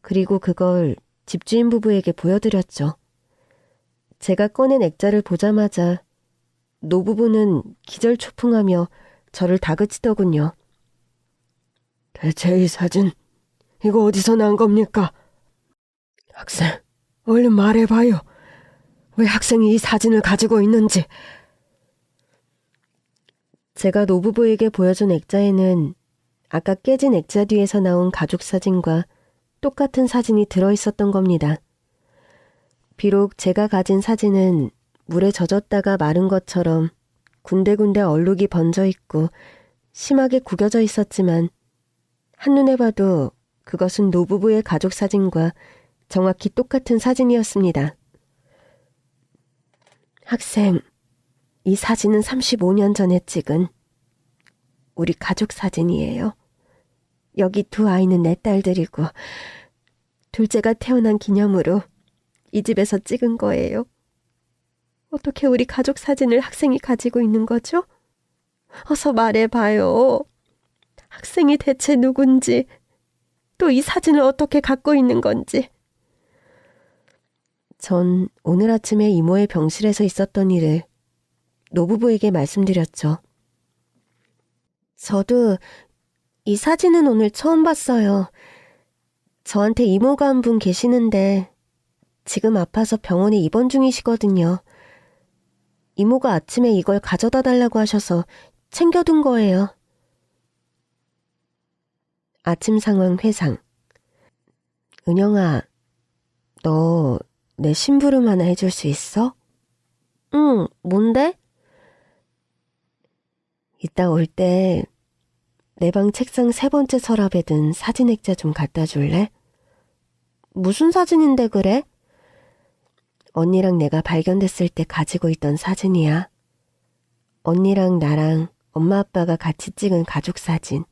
Speaker 1: 그리고 그걸 집주인 부부에게 보여드렸죠. 제가 꺼낸 액자를 보자마자 노부부는 기절초풍하며 저를 다그치더군요. 대체 이 사진, 이거 어디서 난 겁니까? 학생, 얼른 말해봐요. 왜 학생이 이 사진을 가지고 있는지. 제가 노부부에게 보여준 액자에는 아까 깨진 액자 뒤에서 나온 가족 사진과 똑같은 사진이 들어있었던 겁니다. 비록 제가 가진 사진은 물에 젖었다가 마른 것처럼 군데군데 얼룩이 번져 있고 심하게 구겨져 있었지만 한눈에 봐도 그것은 노부부의 가족 사진과 정확히 똑같은 사진이었습니다. 학생, 이 사진은 35년 전에 찍은 우리 가족 사진이에요. 여기 두 아이는 내 딸들이고 둘째가 태어난 기념으로 이 집에서 찍은 거예요. 어떻게 우리 가족 사진을 학생이 가지고 있는 거죠? 어서 말해봐요. 학생이 대체 누군지, 또 이 사진을 어떻게 갖고 있는 건지. 전 오늘 아침에 이모의 병실에서 있었던 일을 노부부에게 말씀드렸죠. 저도 이 사진은 오늘 처음 봤어요. 저한테 이모가 한 분 계시는데 지금 아파서 병원에 입원 중이시거든요. 이모가 아침에 이걸 가져다 달라고 하셔서 챙겨둔 거예요. 아침 상황 회상. 은영아, 너 내 심부름 하나 해줄 수 있어? 응, 뭔데? 이따 올 때 내 방 책상 3번째 서랍에 든 사진 액자 좀 갖다 줄래? 무슨 사진인데 그래? 언니랑 내가 발견됐을 때 가지고 있던 사진이야. 언니랑 나랑 엄마 아빠가 같이 찍은 가족 사진.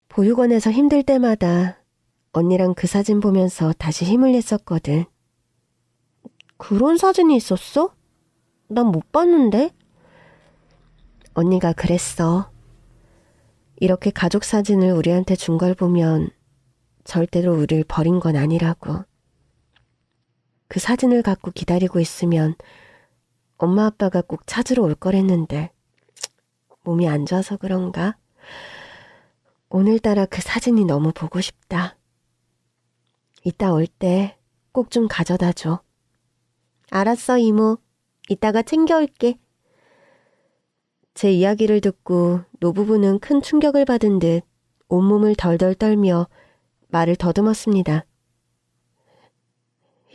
Speaker 1: 보육원에서 힘들 때마다 언니랑 그 사진 보면서 다시 힘을 냈었거든. 그런 사진이 있었어? 난 못 봤는데? 언니가 그랬어. 이렇게 가족 사진을 우리한테 준 걸 보면 절대로 우릴 버린 건 아니라고. 그 사진을 갖고 기다리고 있으면 엄마 아빠가 꼭 찾으러 올 거랬는데 몸이 안 좋아서 그런가? 오늘따라 그 사진이 너무 보고 싶다. 이따 올 때 꼭 좀 가져다 줘. 알았어, 이모. 이따가 챙겨올게. 제 이야기를 듣고 노부부는 큰 충격을 받은 듯 온몸을 덜덜 떨며 말을 더듬었습니다.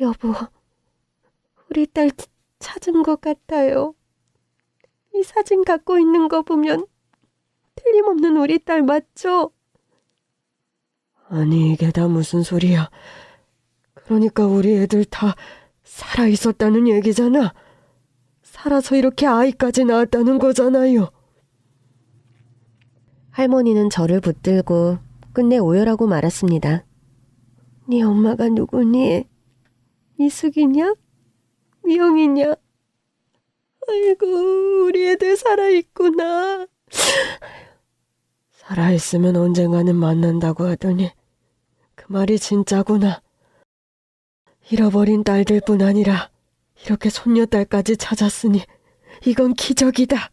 Speaker 1: 여보, 우리 딸 찾은 것 같아요. 이 사진 갖고 있는 거 보면 틀림없는 우리 딸 맞죠? 아니, 이게 다 무슨 소리야. 그러니까 우리 애들 다 살아있었다는 얘기잖아. 살아서 이렇게 아이까지 낳았다는 거잖아요. 할머니는 저를 붙들고 끝내 오열하고 말았습니다. 네 엄마가 누구니? 이숙이냐? 미영이냐? 아이고, 우리 애들 살아있구나. 살아있으면 언젠가는 만난다고 하더니 그 말이 진짜구나. 잃어버린 딸들뿐 아니라 이렇게 손녀딸까지 찾았으니 이건 기적이다.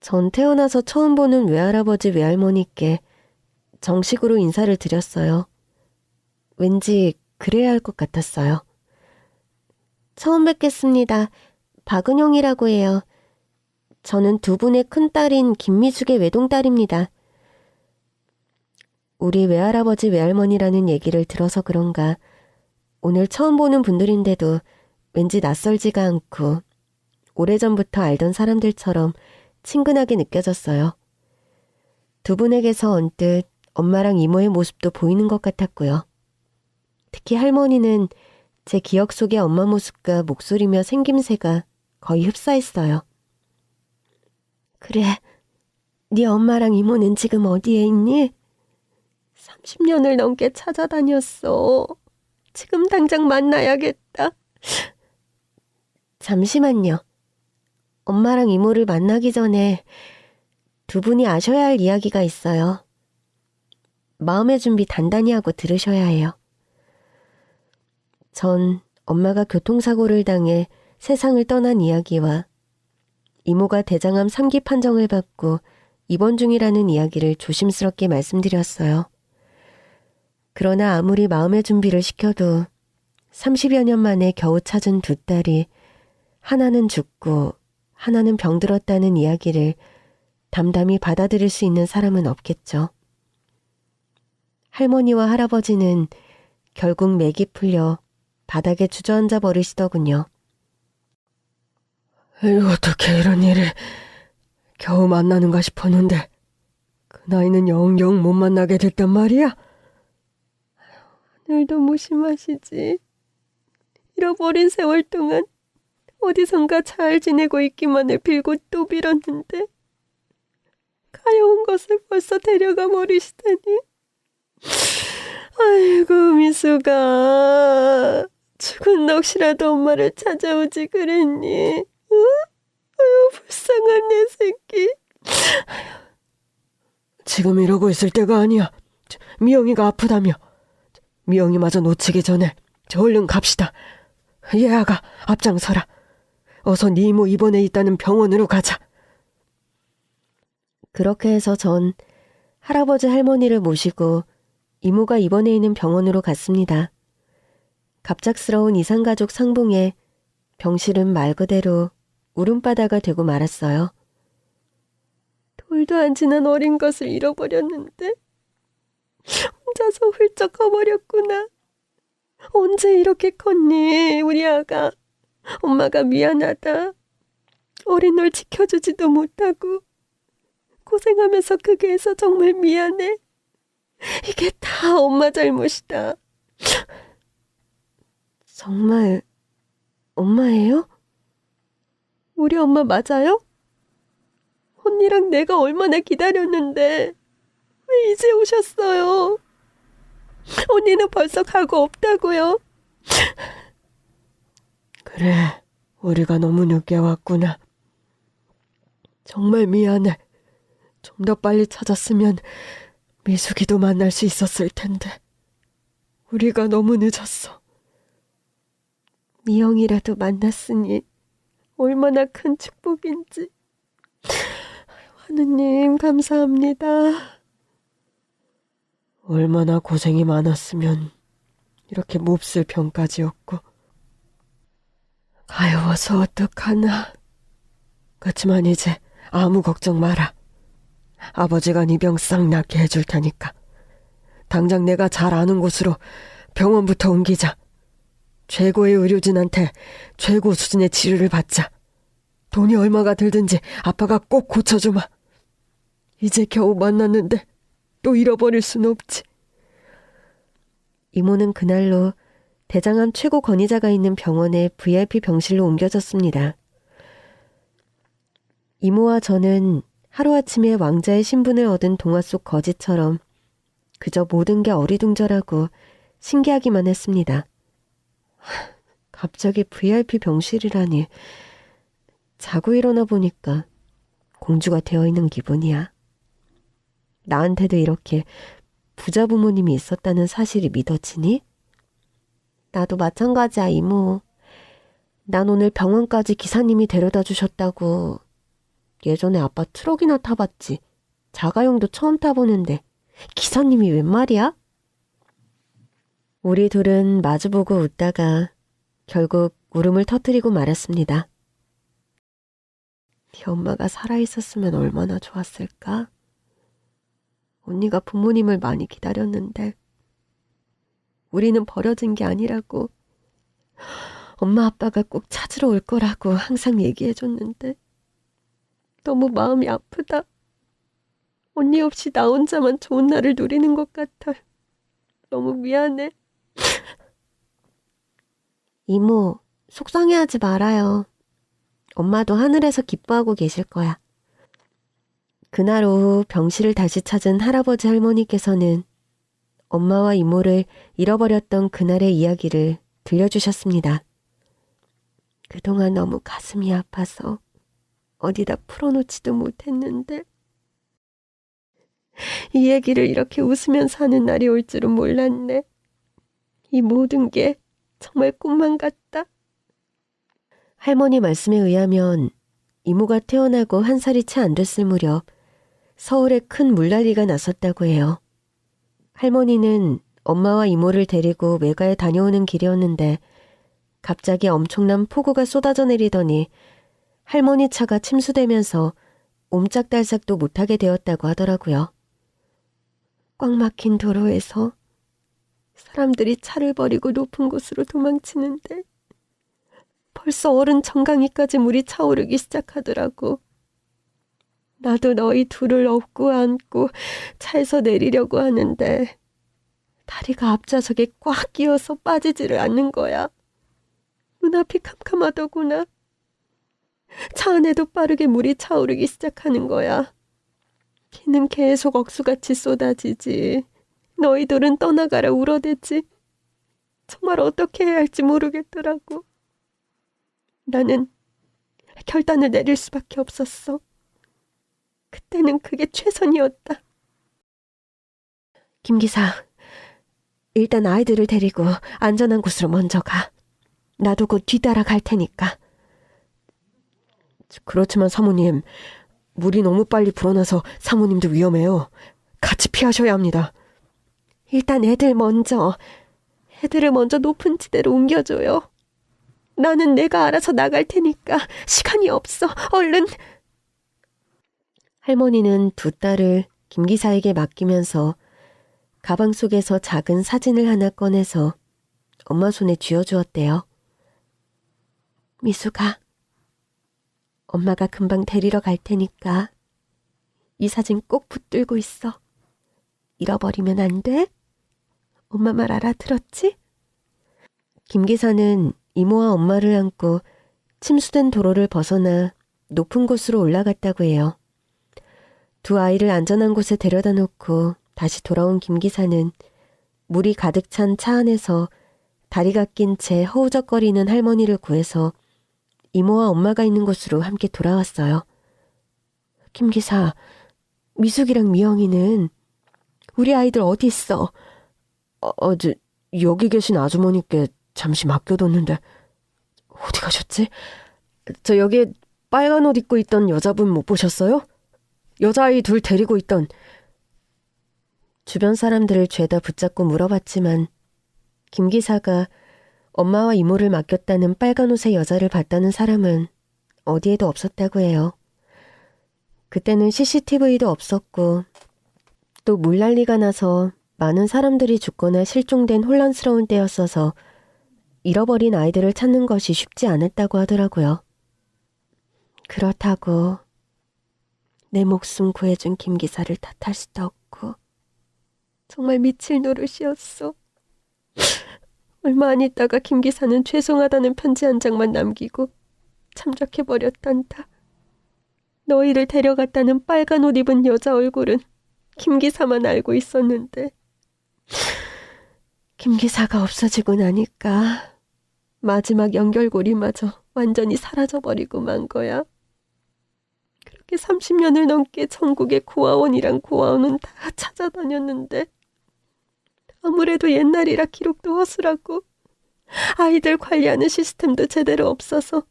Speaker 1: 전 태어나서 처음 보는 외할아버지 외할머니께 정식으로 인사를 드렸어요. 왠지 그래야 할 것 같았어요. 처음 뵙겠습니다. 박은영이라고 해요. 저는 두 분의 큰딸인 김미숙의 외동딸입니다. 우리 외할아버지 외할머니라는 얘기를 들어서 그런가 오늘 처음 보는 분들인데도 왠지 낯설지가 않고 오래전부터 알던 사람들처럼 친근하게 느껴졌어요. 두 분에게서 언뜻 엄마랑 이모의 모습도 보이는 것 같았고요. 특히 할머니는 제 기억 속의 엄마 모습과 목소리며 생김새가 거의 흡사했어요. 그래, 네 엄마랑 이모는 지금 어디에 있니? 30년을 넘게 찾아다녔어. 지금 당장 만나야겠다. 잠시만요. 엄마랑 이모를 만나기 전에 두 분이 아셔야 할 이야기가 있어요. 마음의 준비 단단히 하고 들으셔야 해요. 전 엄마가 교통사고를 당해 세상을 떠난 이야기와 이모가 대장암 3기 판정을 받고 입원 중이라는 이야기를 조심스럽게 말씀드렸어요. 그러나 아무리 마음의 준비를 시켜도 30여 년 만에 겨우 찾은 두 딸이 하나는 죽고 하나는 병들었다는 이야기를 담담히 받아들일 수 있는 사람은 없겠죠. 할머니와 할아버지는 결국 맥이 풀려 바닥에 주저앉아 버리시더군요. 어떻게 이런 일을 겨우 만나는가 싶었는데 그 나이는 영영 못 만나게 됐단 말이야? 하늘도 무심하시지. 잃어버린 세월 동안 어디선가 잘 지내고 있기만을 빌고 또 빌었는데 가여운 것을 벌써 데려가 버리시다니. 아이고 미수가 죽은 넋이라도 엄마를 찾아오지 그랬니? 응? 아유 불쌍한 내 새끼. 지금 이러고 있을 때가 아니야. 미영이가 아프다며. 미영이마저 놓치기 전에 저 얼른 갑시다. 예아가 앞장서라. 어서 네 이모 입원해 있다는 병원으로 가자. 그렇게 해서 전 할아버지 할머니를 모시고 이모가 입원해 있는 병원으로 갔습니다. 갑작스러운 이산가족 상봉에 병실은 말 그대로 울음바다가 되고 말았어요. 돌도 안 지난 어린 것을 잃어버렸는데 혼자서 훌쩍 커버렸구나. 언제 이렇게 컸니 우리 아가. 엄마가 미안하다. 어린 널 지켜주지도 못하고 고생하면서 크게 해서 정말 미안해. 이게 다 엄마 잘못이다. 정말 엄마예요? 우리 엄마 맞아요? 언니랑 내가 얼마나 기다렸는데 왜 이제 오셨어요? 언니는 벌써 가고 없다고요? 그래, 우리가 너무 늦게 왔구나. 정말 미안해. 좀 더 빨리 찾았으면 미숙이도 만날 수 있었을 텐데 우리가 너무 늦었어. 미영이라도 만났으니 얼마나 큰 축복인지. 하느님 감사합니다. 얼마나 고생이 많았으면 이렇게 몹쓸 병까지였고. 가여워서 어떡하나. 그치만 이제 아무 걱정 마라. 아버지가 네 병 싹 낫게 해줄 테니까 당장 내가 잘 아는 곳으로 병원부터 옮기자. 최고의 의료진한테 최고 수준의 치료를 받자. 돈이 얼마가 들든지 아빠가 꼭 고쳐주마. 이제 겨우 만났는데 또 잃어버릴 순 없지. 이모는 그날로 대장암 최고 권위자가 있는 병원의 VIP 병실로 옮겨졌습니다. 이모와 저는 하루아침에 왕자의 신분을 얻은 동화 속 거지처럼 그저 모든 게 어리둥절하고 신기하기만 했습니다. 갑자기 VIP 병실이라니. 자고 일어나 보니까 공주가 되어 있는 기분이야. 나한테도 이렇게 부자 부모님이 있었다는 사실이 믿어지니? 나도 마찬가지야, 이모. 난 오늘 병원까지 기사님이 데려다 주셨다고. 예전에 아빠 트럭이나 타봤지. 자가용도 처음 타보는데 기사님이 웬 말이야? 우리 둘은 마주보고 웃다가 결국 울음을 터뜨리고 말았습니다. 네 엄마가 살아있었으면 얼마나 좋았을까? 언니가 부모님을 많이 기다렸는데 우리는 버려진 게 아니라고. 엄마 아빠가 꼭 찾으러 올 거라고 항상 얘기해줬는데 너무 마음이 아프다. 언니 없이 나 혼자만 좋은 날을 누리는 것 같아. 너무 미안해.
Speaker 2: 이모, 속상해하지 말아요. 엄마도 하늘에서 기뻐하고 계실 거야.
Speaker 1: 그날 오후 병실을 다시 찾은 할아버지 할머니께서는 엄마와 이모를 잃어버렸던 그날의 이야기를 들려주셨습니다. 그동안 너무 가슴이 아파서 어디다 풀어놓지도 못했는데 이 얘기를 이렇게 웃으면서 하는 날이 올 줄은 몰랐네. 이 모든 게 정말 꿈만 같다. 할머니 말씀에 의하면 이모가 태어나고 한 살이 채 안 됐을 무렵 서울에 큰 물난리가 났었다고 해요. 할머니는 엄마와 이모를 데리고 외가에 다녀오는 길이었는데 갑자기 엄청난 폭우가 쏟아져 내리더니 할머니 차가 침수되면서 옴짝달싹도 못하게 되었다고 하더라고요. 꽉 막힌 도로에서 사람들이 차를 버리고 높은 곳으로 도망치는데 벌써 어른 정강이까지 물이 차오르기 시작하더라고. 나도 너희 둘을 업고 안고 차에서 내리려고 하는데 다리가 앞좌석에 꽉 끼어서 빠지지를 않는 거야. 눈앞이 캄캄하더구나. 차 안에도 빠르게 물이 차오르기 시작하는 거야. 비는 계속 억수같이 쏟아지지. 너희들은 떠나가라 울어대지. 정말 어떻게 해야 할지 모르겠더라고. 나는 결단을 내릴 수밖에 없었어. 그때는 그게 최선이었다. 김 기사, 일단 아이들을 데리고 안전한 곳으로 먼저 가. 나도 곧 뒤따라 갈 테니까. 그렇지만 사모님, 물이 너무 빨리 불어나서 사모님도 위험해요. 같이 피하셔야 합니다. 일단 애들을 먼저 높은 지대로 옮겨줘요. 나는 내가 알아서 나갈 테니까 시간이 없어. 얼른. 할머니는 두 딸을 김 기사에게 맡기면서 가방 속에서 작은 사진을 하나 꺼내서 엄마 손에 쥐어주었대요. 미수가, 엄마가 금방 데리러 갈 테니까 이 사진 꼭 붙들고 있어. 잃어버리면 안 돼? 엄마 말 알아들었지? 김 기사는 이모와 엄마를 안고 침수된 도로를 벗어나 높은 곳으로 올라갔다고 해요. 두 아이를 안전한 곳에 데려다 놓고 다시 돌아온 김 기사는 물이 가득 찬 차 안에서 다리가 낀 채 허우적거리는 할머니를 구해서 이모와 엄마가 있는 곳으로 함께 돌아왔어요. 김 기사, 미숙이랑 미영이는 우리 아이들 어디 있어? 여기 계신 아주머니께 잠시 맡겨뒀는데 어디 가셨지? 저 여기 빨간 옷 입고 있던 여자분 못 보셨어요? 여자아이 둘 데리고 있던. 주변 사람들을 죄다 붙잡고 물어봤지만 김 기사가 엄마와 이모를 맡겼다는 빨간 옷의 여자를 봤다는 사람은 어디에도 없었다고 해요. 그때는 CCTV도 없었고 또 물난리가 나서 많은 사람들이 죽거나 실종된 혼란스러운 때였어서 잃어버린 아이들을 찾는 것이 쉽지 않았다고 하더라고요. 그렇다고 내 목숨 구해준 김 기사를 탓할 수도 없고 정말 미칠 노릇이었어. 얼마 안 있다가 김 기사는 죄송하다는 편지 한 장만 남기고 참적해버렸단다. 너희를 데려갔다는 빨간 옷 입은 여자 얼굴은 김 기사만 알고 있었는데 김 기사가 없어지고 나니까 마지막 연결고리마저 완전히 사라져버리고 만 거야. 그렇게 30년을 넘게 전국의 고아원이랑 고아원은 다 찾아다녔는데 아무래도 옛날이라 기록도 허술하고 아이들 관리하는 시스템도 제대로 없어서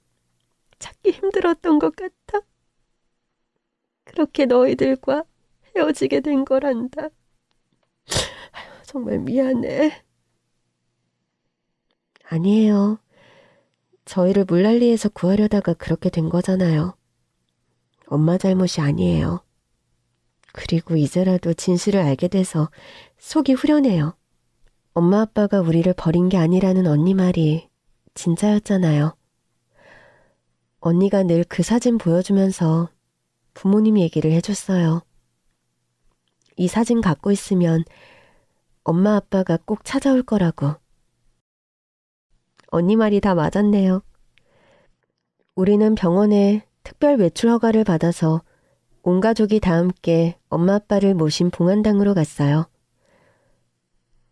Speaker 1: 찾기 힘들었던 것 같아. 그렇게 너희들과 헤어지게 된 거란다. 정말 미안해. 아니에요. 저희를 물난리에서 구하려다가 그렇게 된 거잖아요. 엄마 잘못이 아니에요. 그리고 이제라도 진실을 알게 돼서 속이 후련해요. 엄마 아빠가 우리를 버린 게 아니라는 언니 말이 진짜였잖아요. 언니가 늘 그 사진 보여주면서 부모님 얘기를 해줬어요. 이 사진 갖고 있으면 엄마 아빠가 꼭 찾아올 거라고. 언니 말이 다 맞았네요. 우리는 병원에 특별 외출 허가를 받아서 온 가족이 다 함께 엄마 아빠를 모신 봉안당으로 갔어요.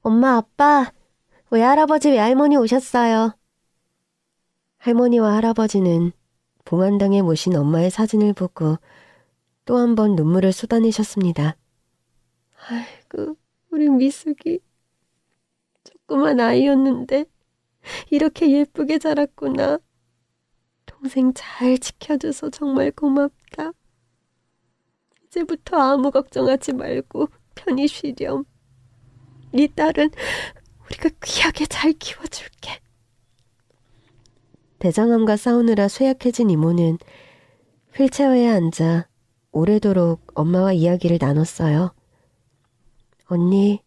Speaker 2: 엄마, 아빠, 외할아버지, 외할머니 오셨어요.
Speaker 1: 할머니와 할아버지는 봉안당에 모신 엄마의 사진을 보고 또 한 번 눈물을 쏟아내셨습니다. 아이고, 우리 미숙이 조그만 아이였는데 이렇게 예쁘게 자랐구나. 동생 잘 지켜줘서 정말 고맙다. 이제부터 아무 걱정하지 말고 편히 쉬렴. 네 딸은 우리가 귀하게 잘 키워줄게. 대장암과 싸우느라 쇠약해진 이모는 휠체어에 앉아 오래도록 엄마와 이야기를 나눴어요. 언니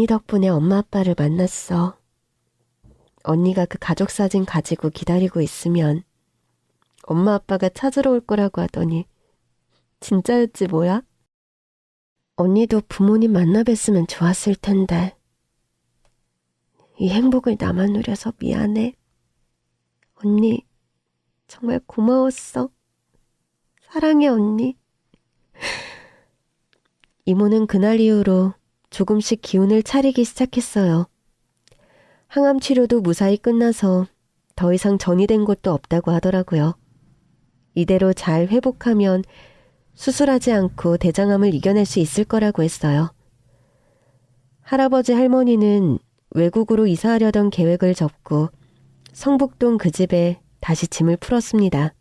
Speaker 1: 덕분에 엄마 아빠를 만났어. 언니가 그 가족 사진 가지고 기다리고 있으면 엄마 아빠가 찾으러 올 거라고 하더니 진짜였지 뭐야? 언니도 부모님 만나 뵀으면 좋았을 텐데. 이 행복을 나만 누려서 미안해. 언니, 정말 고마웠어. 사랑해, 언니. 이모는 그날 이후로 조금씩 기운을 차리기 시작했어요. 항암 치료도 무사히 끝나서 더 이상 전이 된 곳도 없다고 하더라고요. 이대로 잘 회복하면 수술하지 않고 대장암을 이겨낼 수 있을 거라고 했어요. 할아버지 할머니는 외국으로 이사하려던 계획을 접고 성북동 그 집에 다시 짐을 풀었습니다.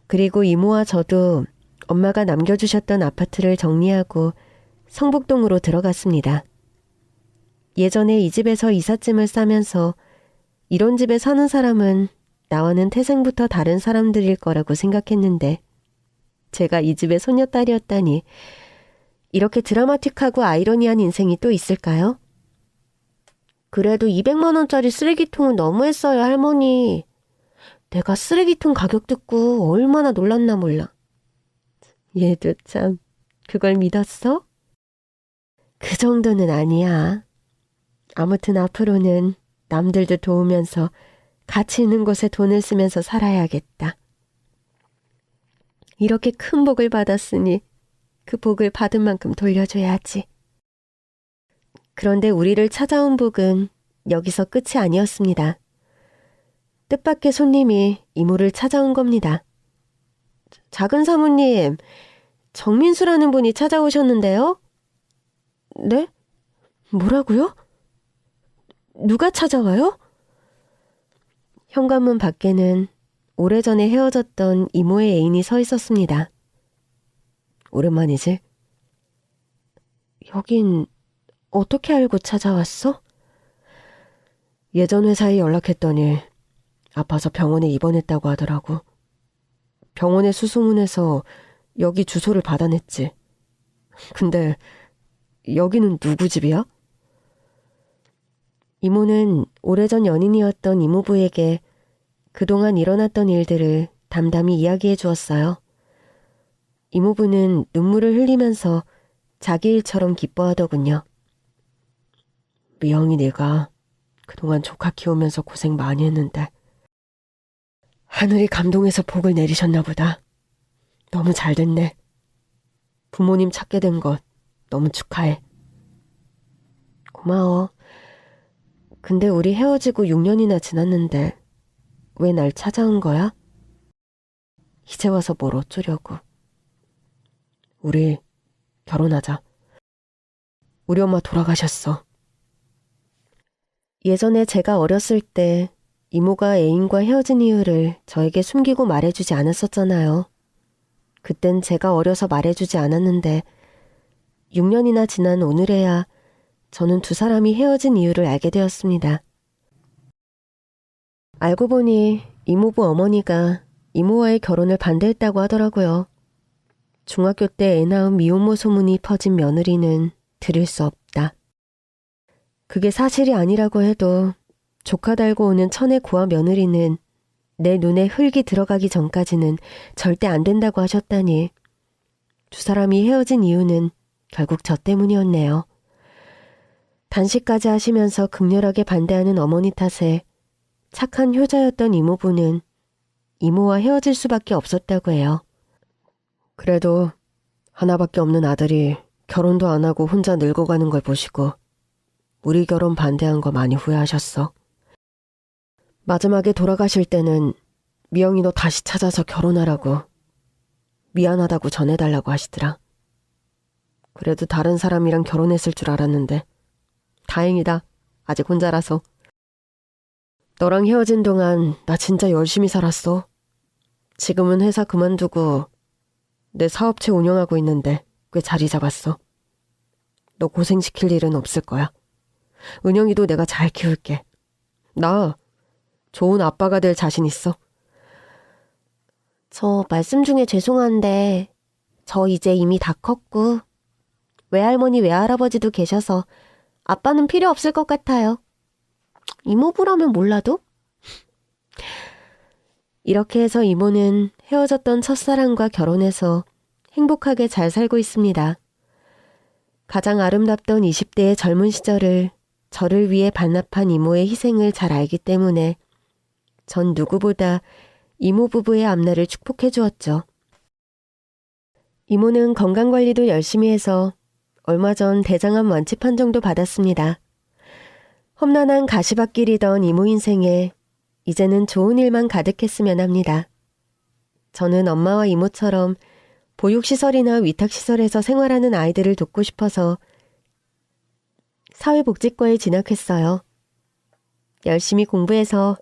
Speaker 1: 그리고 이모와 저도 엄마가 남겨주셨던 아파트를 정리하고 성북동으로 들어갔습니다. 예전에 이 집에서 이삿짐을 싸면서 이런 집에 사는 사람은 나와는 태생부터 다른 사람들일 거라고 생각했는데 제가 이 집의 손녀딸이었다니 이렇게 드라마틱하고 아이러니한 인생이 또 있을까요?
Speaker 2: 그래도 200만 원짜리 쓰레기통은 너무했어요, 할머니. 내가 쓰레기통 가격 듣고 얼마나 놀랐나 몰라.
Speaker 1: 얘도 참 그걸 믿었어? 그 정도는 아니야. 아무튼 앞으로는 남들도 도우면서 가치 있는 곳에 돈을 쓰면서 살아야겠다. 이렇게 큰 복을 받았으니 그 복을 받은 만큼 돌려줘야지. 그런데 우리를 찾아온 복은 여기서 끝이 아니었습니다. 뜻밖의 손님이 이모를 찾아온 겁니다. 작은 사모님, 정민수라는 분이 찾아오셨는데요? 네? 뭐라고요? 누가 찾아와요? 현관문 밖에는 오래전에 헤어졌던 이모의 애인이 서 있었습니다. 오랜만이지? 여긴 어떻게 알고 찾아왔어? 예전 회사에 연락했더니 아파서 병원에 입원했다고 하더라고. 병원에 수소문해서 여기 주소를 받아냈지. 근데 여기는 누구 집이야? 이모는 오래전 연인이었던 이모부에게 그동안 일어났던 일들을 담담히 이야기해 주었어요. 이모부는 눈물을 흘리면서 자기 일처럼 기뻐하더군요. 미영이 네가 그동안 조카 키우면서 고생 많이 했는데 하늘이 감동해서 복을 내리셨나 보다. 너무 잘 됐네. 부모님 찾게 된 것 너무 축하해. 고마워. 근데 우리 헤어지고 6년이나 지났는데 왜 날 찾아온 거야? 이제 와서 뭘 어쩌려고. 우리 결혼하자. 우리 엄마 돌아가셨어. 예전에 제가 어렸을 때 이모가 애인과 헤어진 이유를 저에게 숨기고 말해주지 않았었잖아요. 그땐 제가 어려서 말해주지 않았는데 6년이나 지난 오늘에야 저는 두 사람이 헤어진 이유를 알게 되었습니다. 알고 보니 이모부 어머니가 이모와의 결혼을 반대했다고 하더라고요. 중학교 때 애 낳은 미혼모 소문이 퍼진 며느리는 들을 수 없다. 그게 사실이 아니라고 해도 조카 달고 오는 천의 고아 며느리는 내 눈에 흙이 들어가기 전까지는 절대 안 된다고 하셨다니. 두 사람이 헤어진 이유는 결국 저 때문이었네요. 단식까지 하시면서 극렬하게 반대하는 어머니 탓에 착한 효자였던 이모부는 이모와 헤어질 수밖에 없었다고 해요. 그래도 하나밖에 없는 아들이 결혼도 안 하고 혼자 늙어가는 걸 보시고 우리 결혼 반대한 거 많이 후회하셨어. 마지막에 돌아가실 때는 미영이 너 다시 찾아서 결혼하라고 미안하다고 전해달라고 하시더라. 그래도 다른 사람이랑 결혼했을 줄 알았는데 다행이다. 아직 혼자라서. 너랑 헤어진 동안 나 진짜 열심히 살았어. 지금은 회사 그만두고 내 사업체 운영하고 있는데 꽤 자리 잡았어. 너 고생시킬 일은 없을 거야. 은영이도 내가 잘 키울게. 나 좋은 아빠가 될 자신 있어.
Speaker 2: 저 말씀 중에 죄송한데 저 이제 이미 다 컸고 외할머니 외할아버지도 계셔서 아빠는 필요 없을 것 같아요. 이모부라면 몰라도?
Speaker 1: 이렇게 해서 이모는 헤어졌던 첫사랑과 결혼해서 행복하게 잘 살고 있습니다. 가장 아름답던 20대의 젊은 시절을 저를 위해 반납한 이모의 희생을 잘 알기 때문에 전 누구보다 이모 부부의 앞날을 축복해 주었죠. 이모는 건강관리도 열심히 해서 얼마 전 대장암 완치 판정도 받았습니다. 험난한 가시밭길이던 이모 인생에 이제는 좋은 일만 가득했으면 합니다. 저는 엄마와 이모처럼 보육시설이나 위탁시설에서 생활하는 아이들을 돕고 싶어서 사회복지과에 진학했어요. 열심히 공부해서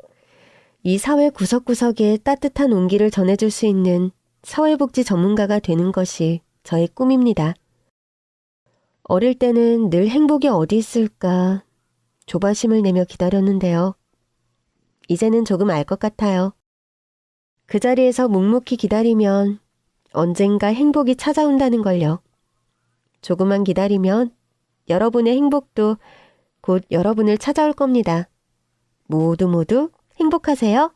Speaker 1: 이 사회 구석구석에 따뜻한 온기를 전해줄 수 있는 사회복지 전문가가 되는 것이 저의 꿈입니다. 어릴 때는 늘 행복이 어디 있을까 조바심을 내며 기다렸는데요. 이제는 조금 알 것 같아요. 그 자리에서 묵묵히 기다리면 언젠가 행복이 찾아온다는 걸요. 조금만 기다리면 여러분의 행복도 곧 여러분을 찾아올 겁니다. 모두 행복하세요.